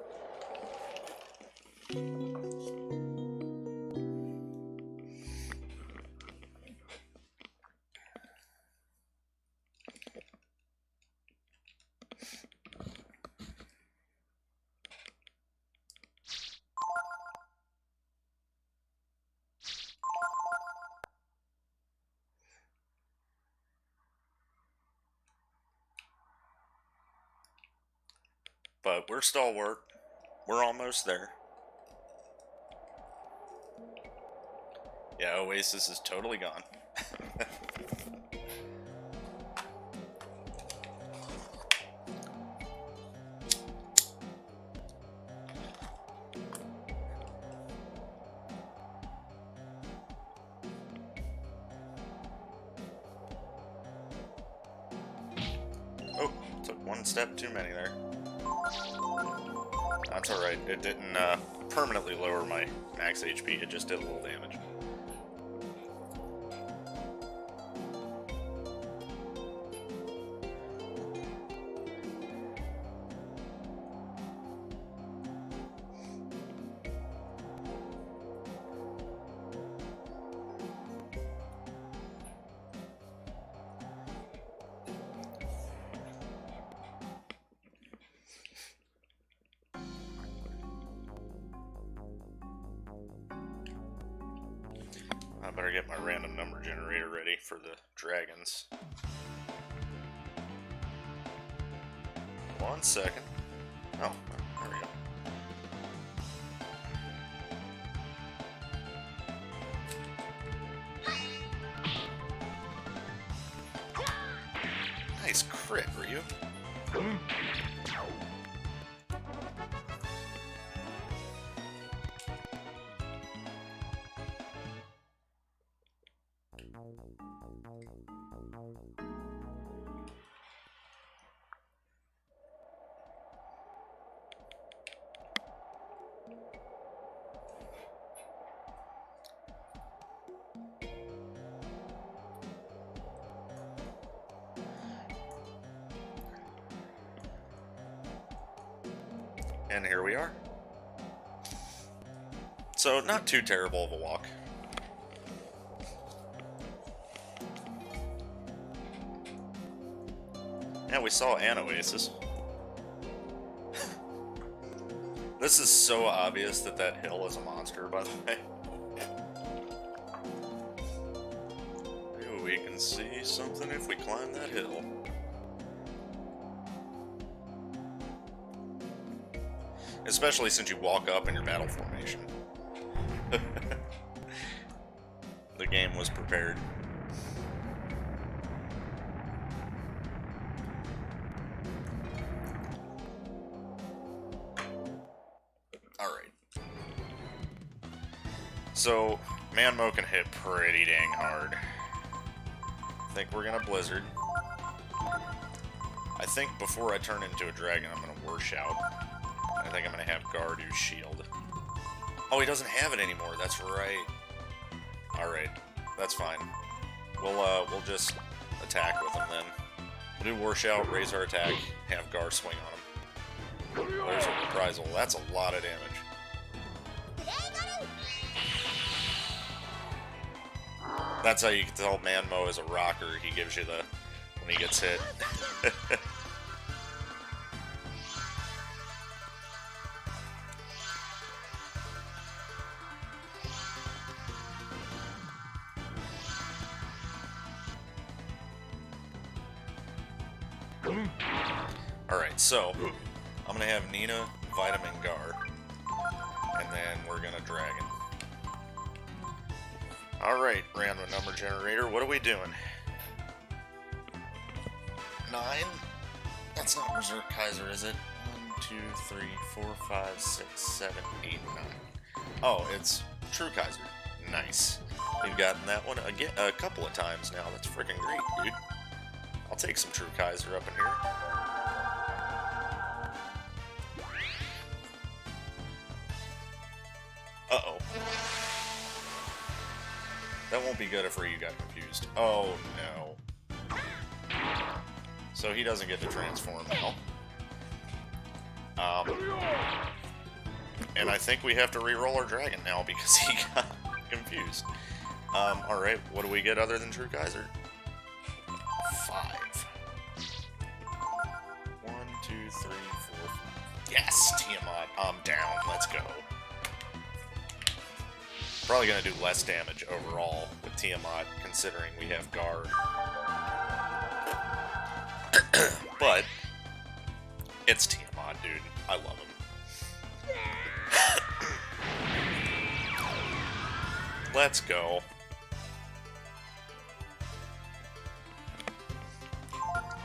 But we're stalwart. We're almost there. Yeah, Oasis is totally gone. Oh, took one step too many there. That's alright, it didn't permanently lower my max HP, it just did a little damage. I better get my random number generator ready for the dragons. 1 second. Oh, there we go. Nice crit, Ryu. And here we are. So, not too terrible of a walk. Yeah, we saw an Oasis. This is so obvious that that hill is a monster, by the way. Maybe we can see something if we climb that hill. Especially since you walk up in your battle formation. The game was prepared. Alright. So, Manmo can hit pretty dang hard. I think we're gonna Blizzard. I think before I turn into a dragon, I'm gonna War Shout. I think I'm gonna have Gardu's shield. Oh, he doesn't have it anymore. That's right. Alright. That's fine. We'll just attack with him then. We'll do War Shout, raise our attack, have Gar swing on him. There's a reprisal. That's a lot of damage. That's how you can tell Manmo is a rocker. He gives you the... when he gets hit. Alright, so I'm gonna have Nina, Vitamin Gar, and then we're gonna Dragon. Alright, random number generator, what are we doing? 9? That's not Berserk Kaiser, is it? 1, 2, 3, 4, 5, 6, 7, 8, 9. Oh, it's True Kaiser. Nice. We've gotten that one again a couple of times now. That's freaking great, dude. I'll take some True Kaiser up in here. Uh-oh. That won't be good if Ryu got confused. Oh, no. So he doesn't get to transform now. And I think we have to re-roll our dragon now because he got confused. Alright, what do we get other than True Kaiser? 5. 1, 2, 3, 4, 5. Yes, Tiamat, I'm down. Let's go. Probably gonna do less damage overall with Tiamat, considering we have Guard. But it's Tiamat, dude. I love him. Let's go.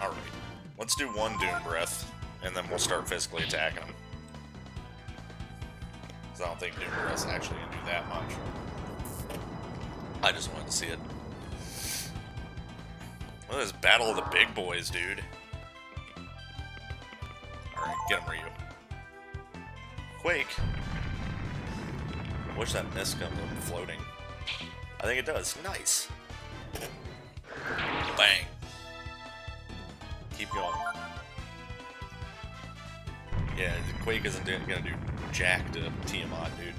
Alright. Let's do one Doom Breath, and then we'll start physically attacking him. Because I don't think Doom Breath's actually going to do that much. I just wanted to see it. Look at this battle of the big boys, dude. Alright, get him, Ryu. Quake. I wish that mist comes up floating. I think it does. Nice. Bang. Keep going. Yeah, Quake isn't gonna do jack to Tiamat, dude.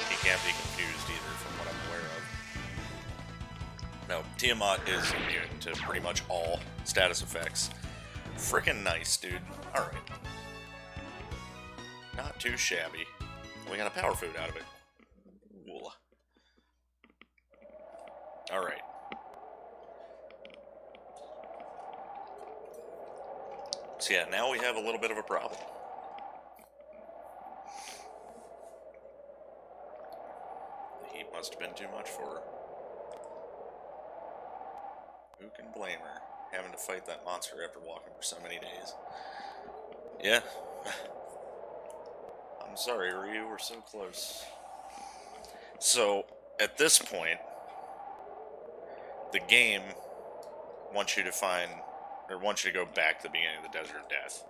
He can't be confused either, from what I'm aware of. No, Tiamat is immune to pretty much all status effects. Frickin' nice, dude. Alright. Not too shabby. We got a power food out of it. Ooh. Alright. So yeah, now we have a little bit of a problem. The heat must have been too much for her. Who can blame her? Having to fight that monster after walking for so many days. Yeah. I'm sorry, Ryu, we're so close. So, at this point, the game wants you to find, or wants you to go back to the beginning of the Desert of Death.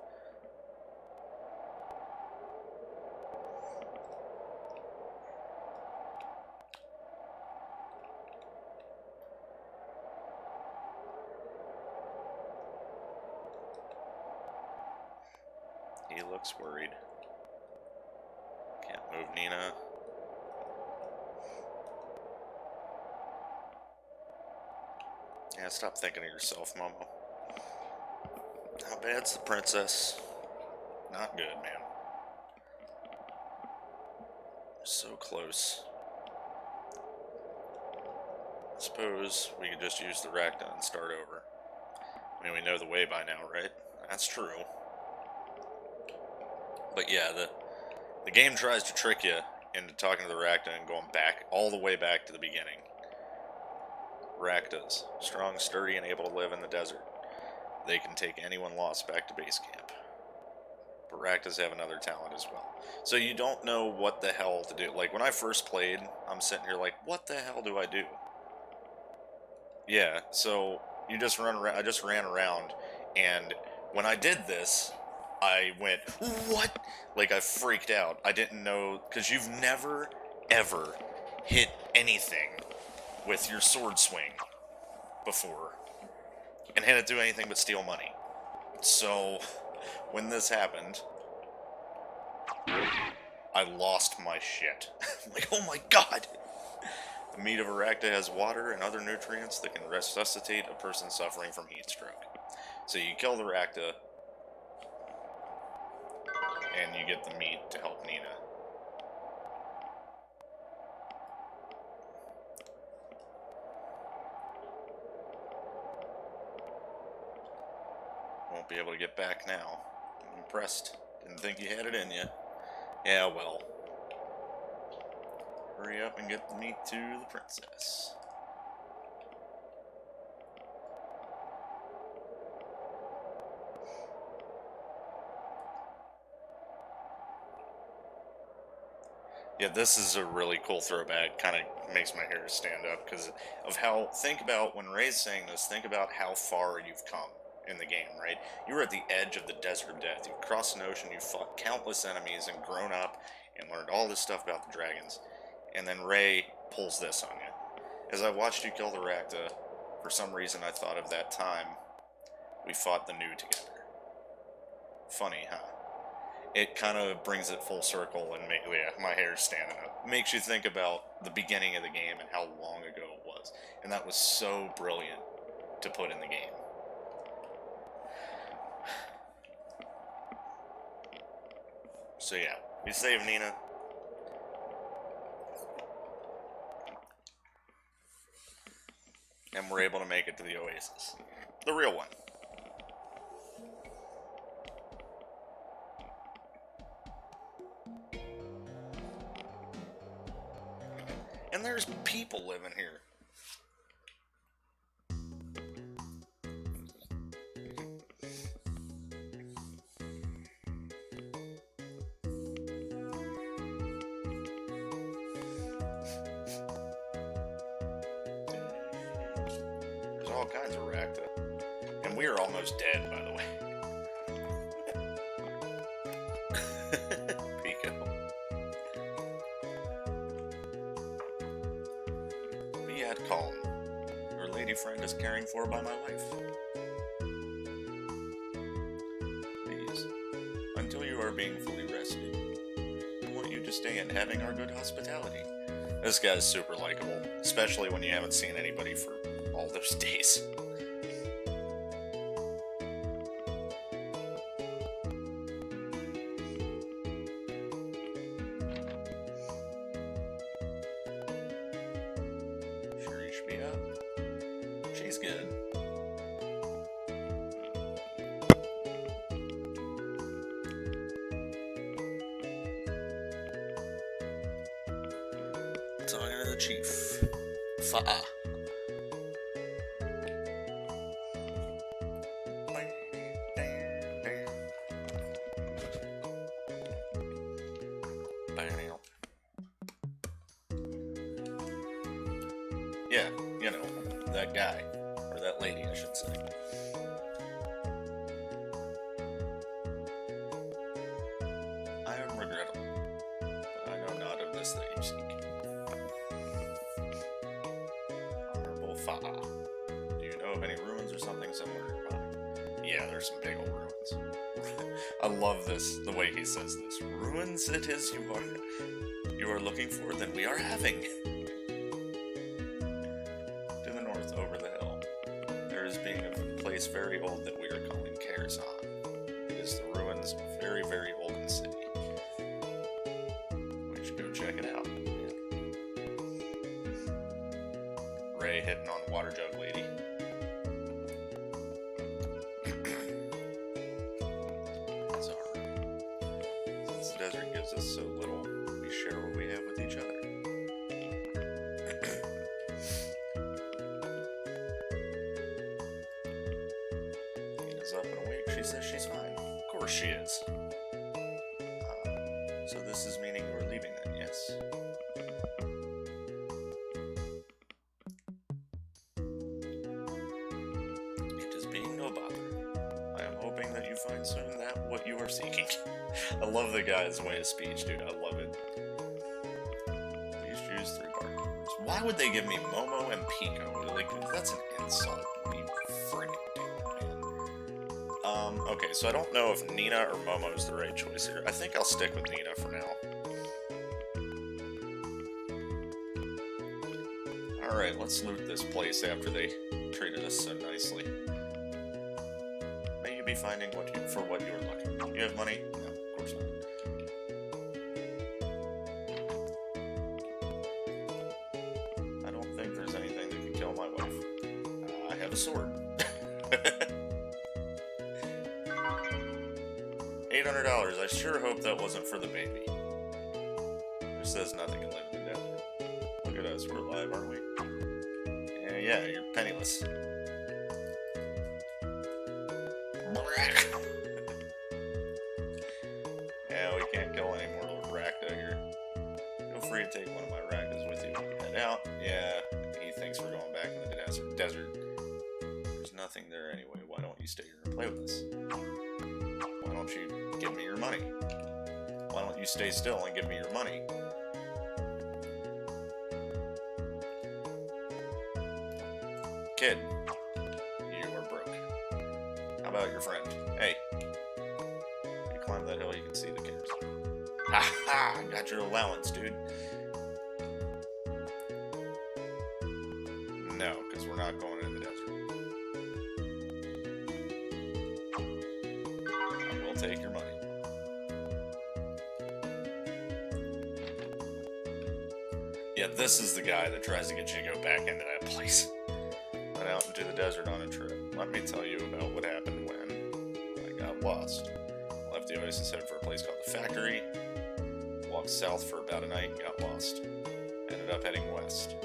He looks worried. Can't move Nina. Yeah, stop thinking of yourself, Momo. How bad's the princess? Not good, man. So close. Suppose we could just use the Rakta and start over. I mean, we know the way by now, right? That's true. But yeah, the game tries to trick you into talking to the Rakta and going back, all the way back to the beginning. Raktas, strong, sturdy, and able to live in the desert. They can take anyone lost back to base camp. But Raktas have another talent as well. So you don't know what the hell to do. Like, when I first played, I'm sitting here like, what the hell do I do? Yeah, so you just run around. I just ran around, and when I did this, I went, what? Like, I freaked out. I didn't know, because you've never, ever hit anything with your sword swing before, and had it do anything but steal money. So, when this happened, I lost my shit. I'm like, oh my god! The meat of a Rakta has water and other nutrients that can resuscitate a person suffering from heat stroke. So you kill the Rakta, and you get the meat to help Nina. Won't be able to get back now. I'm impressed. Didn't think you had it in you. Yeah, well. Hurry up and get the meat to the princess. Yeah, this is a really cool throwback. Kind of makes my hair stand up because of how. Think about when Ray's saying this. Think about how far you've come in the game, right? You were at the edge of the desert of death. You've crossed an ocean. You've fought countless enemies and grown up and learned all this stuff about the dragons. And then Ray pulls this on you. As I watched you kill the Rakta, for some reason I thought of that time we fought the new together. Funny, huh? It kind of brings it full circle, and yeah, my hair's standing up. Makes you think about the beginning of the game and how long ago it was. And that was so brilliant to put in the game. So yeah, we save Nina. And we're able to make it to the Oasis. The real one. And there's people living here. There's all kinds of Rakta. And we are almost dead, by the way. Pico. Be at calm. Your lady friend is caring for by my wife. Please, until you are being fully rested, I want you to stay and having our good hospitality. This guy's super likable, especially when you haven't seen anybody for all those days. Sure you should be up. She's good. Talking to the chief. Fa'a. Yeah, you know, that guy. Or that lady, I should say. I am regrettable, but I know not of this that you seek. Honorable Fa'a. Do you know of any ruins or something similar nearby? Yeah, there's some big old ruins. I love this, the way he says this. Ruins it is you are looking for, then we are having. To the north, over the hill, there is being a place very old that we are calling Kairzan. It is the ruins of a very, very olden city. We should go check it out. Ray, hitting on the water jug lady. So, since the desert gives us so little, we share what we have with each other. Nina's up and awake. She says she's fine. Of course she is. So this is meaning we're leaving then, yes? It is being no bother. I am hoping that you find soon that what you are seeking. I love the guy's way of speech, dude. I love it. Please choose 3 bartenders. Why would they give me Momo and Pico? Like, that's an insult. You friggin' man. Okay, so I don't know if Nina or Momo is the right choice here. I think I'll stick with Nina for now. Alright, let's loot this place after they treated us so nicely. May you be finding for what you are looking. You have money? No, of course not. I don't think there's anything that can kill my wife. I have a sword. $800. I sure hope that wasn't for the baby. It says nothing can live in the desert. Look at us, we're alive, aren't we? Yeah, you're penniless. Yeah, we can't kill any more little Rakta here. Feel free to take one of my Raktas with you when you head out. Yeah, he thinks we're going back in the desert. There's nothing there anyway. Why don't you stay here and play with us? Why don't you give me your money? Why don't you stay still and give me your money? Kid, you are broke. How about your friend? Hey, you climb that hill, you can see the caves. Ha ha! Got your allowance, dude. No, because we're not going in the desert. I will take your money. Yeah, this is the guy that tries to get you to go back into that place. Went out into the desert on a trip. Let me tell you about what happened when I got lost. Left the Oasis, headed for a place called the Factory. Walked south for about a night and got lost. Ended up heading west.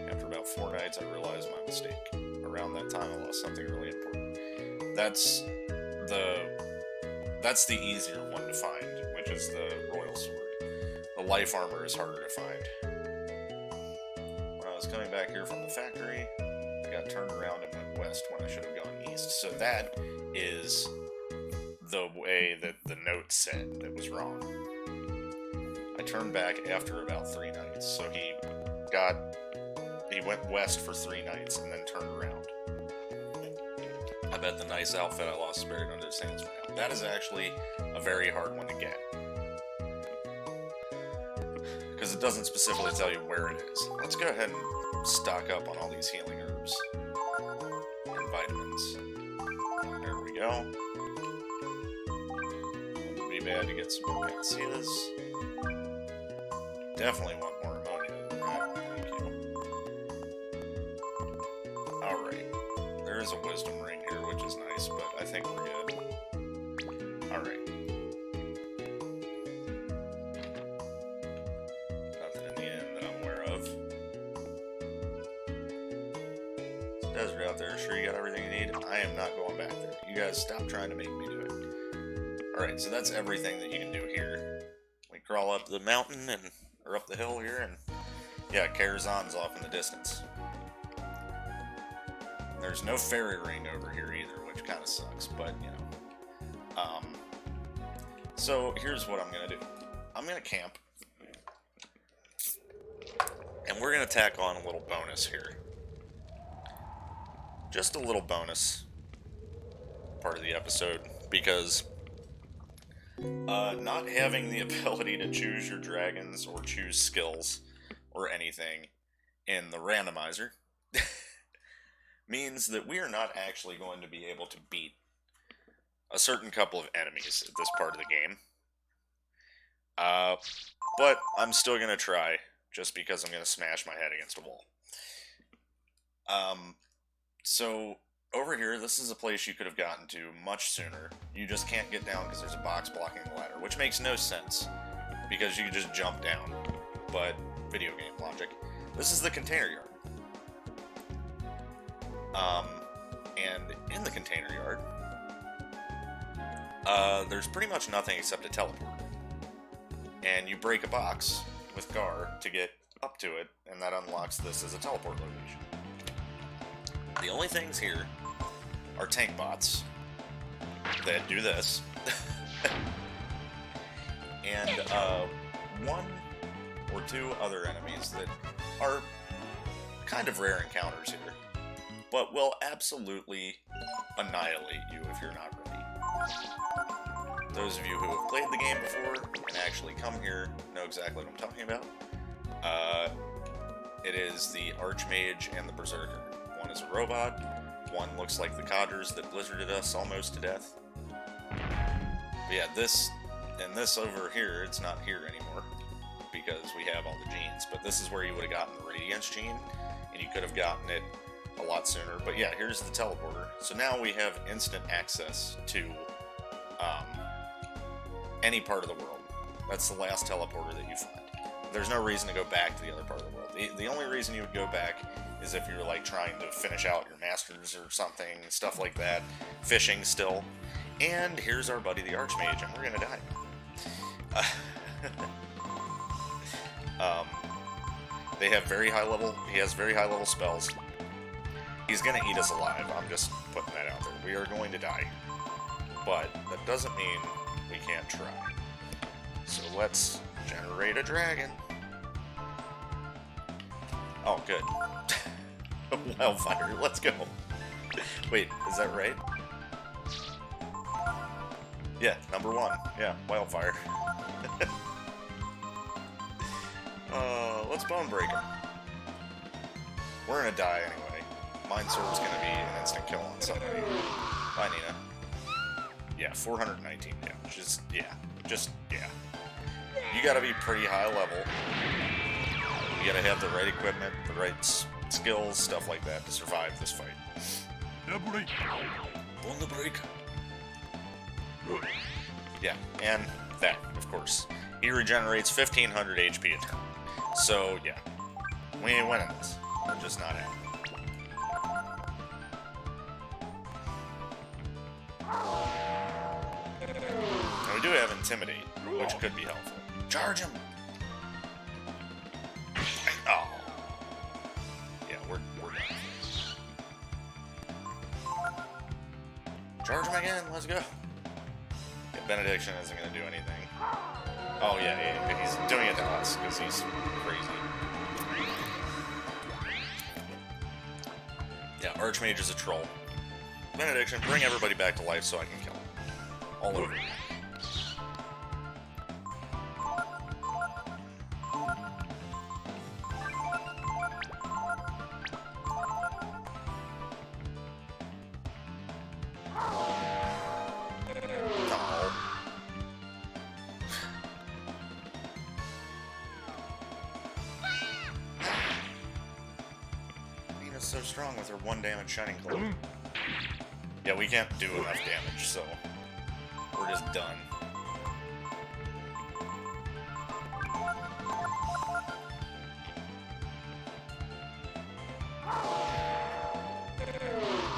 After about 4 nights, I realized my mistake. Around that time, I lost something really important. That's the easier one to find, which is the Royal Sword. The life armor is harder to find. When I was coming back here from the Factory, I got turned around and went west when I should have gone east. So that is the way that the note said that was wrong. I turned back after about 3 nights. So he went west for 3 nights and then turned around. I bet the nice outfit I lost is buried under the sands right now. That is actually a very hard one to get. Because it doesn't specifically tell you where it is. Let's go ahead and stock up on all these healing herbs and vitamins. There we go. Wouldn't be bad to get some more panacea. Definitely want more ammonia than that. Thank you. Alright. There is a wisdom ring here, which is nice, but I think we're good. Alright. Nothing in the end that I'm aware of. Desert out there. Sure you got everything you need? I am not going back there. You guys stop trying to make me do it. Alright, so that's everything that you can do here. We crawl up the mountain or up the hill here, and yeah, Karazhan's off in the distance. There's no fairy ring over here either, which kind of sucks, but you know. So here's what I'm gonna do. I'm gonna camp, and we're gonna tack on a little bonus here. Just a little bonus part of the episode, because not having the ability to choose your dragons or choose skills or anything in the randomizer means that we are not actually going to be able to beat a certain couple of enemies at this part of the game. But I'm still going to try, just because I'm going to smash my head against a wall. So over here, this is a place you could have gotten to much sooner. You just can't get down because there's a box blocking the ladder, which makes no sense because you can just jump down. But video game logic. This is the container yard. And in the container yard, there's pretty much nothing except a teleporter. And you break a box with Gar to get up to it, and that unlocks this as a teleport location. The only things here are tank bots that do this, and one or two other enemies that are kind of rare encounters here, but will absolutely annihilate you if you're not ready. Those of you who have played the game before and actually come here know exactly what I'm talking about. It is the Archmage and the Berserker. One is a robot, one looks like the Codgers that blizzarded us almost to death. But yeah, this over here, it's not here anymore because we have all the genes, but this is where you would have gotten the Radiance gene, and you could have gotten it a lot sooner. But yeah, here's the teleporter. So now we have instant access to any part of the world. That's the last teleporter that you find. There's no reason to go back to the other part of the world. The only reason you would go back is if you're like trying to finish out your masters or something, stuff like that. Fishing still. And here's our buddy the Archmage, and we're gonna die. They have very high level. He has very high level spells. He's gonna eat us alive. I'm just putting that out there. We are going to die, but that doesn't mean we can't try. So let's generate a dragon. Oh, good. Wildfire. Let's go. Wait, is that right? Yeah, number one. Yeah, wildfire. Let's bone break him. We're gonna die anyway. Mind Sword's gonna be an instant kill on somebody. Bye, Nina. Yeah, 419 damage. Just, yeah. You gotta be pretty high level. You gotta have the right equipment, the right skills, stuff like that to survive this fight. On the break. Yeah, and that, of course. He regenerates 1500 HP a turn. So, yeah. We ain't winning this. We're just not at it. Now, we do have Intimidate, which could be helpful. Charge him! Oh. Yeah, we're done. Charge him again, let's go. Yeah, Benediction isn't going to do anything. Oh, yeah, he's doing it to us, because he's crazy. Yeah, Archmage is a troll. Benediction, bring everybody back to life so I can kill him. All over. So strong with her 1 damage Shining Cloak. Yeah, we can't do enough damage, so we're just done.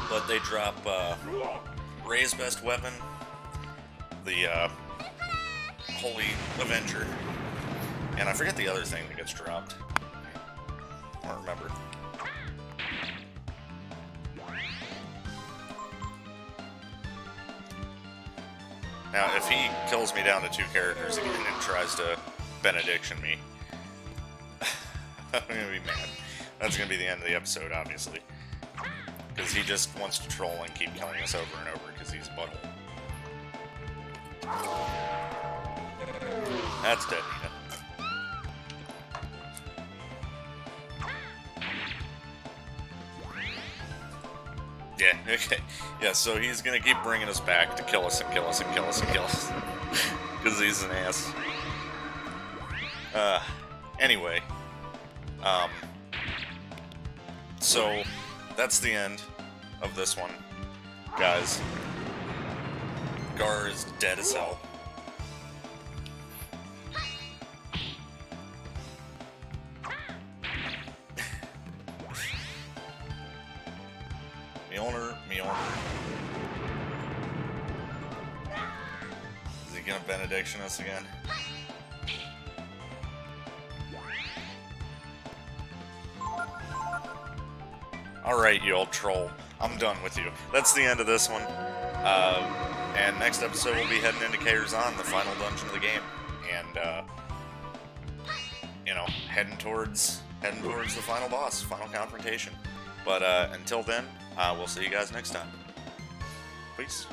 But they drop Ray's best weapon, the Holy Avenger, and I forget the other thing that gets dropped. I don't remember. Now, if he kills me down to 2 characters again and tries to Benediction me, I'm gonna be mad. That's gonna be the end of the episode, obviously. Because he just wants to troll and keep killing us over and over because he's a butthole. That's dead, Nina. Yeah, okay. Yeah, so he's gonna keep bringing us back to kill us and kill us and kill us and kill us. Because he's an ass. Anyway. So, that's the end of this one, guys. Gar is dead as hell. Mjolnir. Is he gonna benediction us again? Alright, you old troll. I'm done with you. That's the end of this one. And next episode we'll be heading into Kairzan, the final dungeon of the game. And, you know, heading towards the final boss, final confrontation. But until then, we'll see you guys next time. Peace.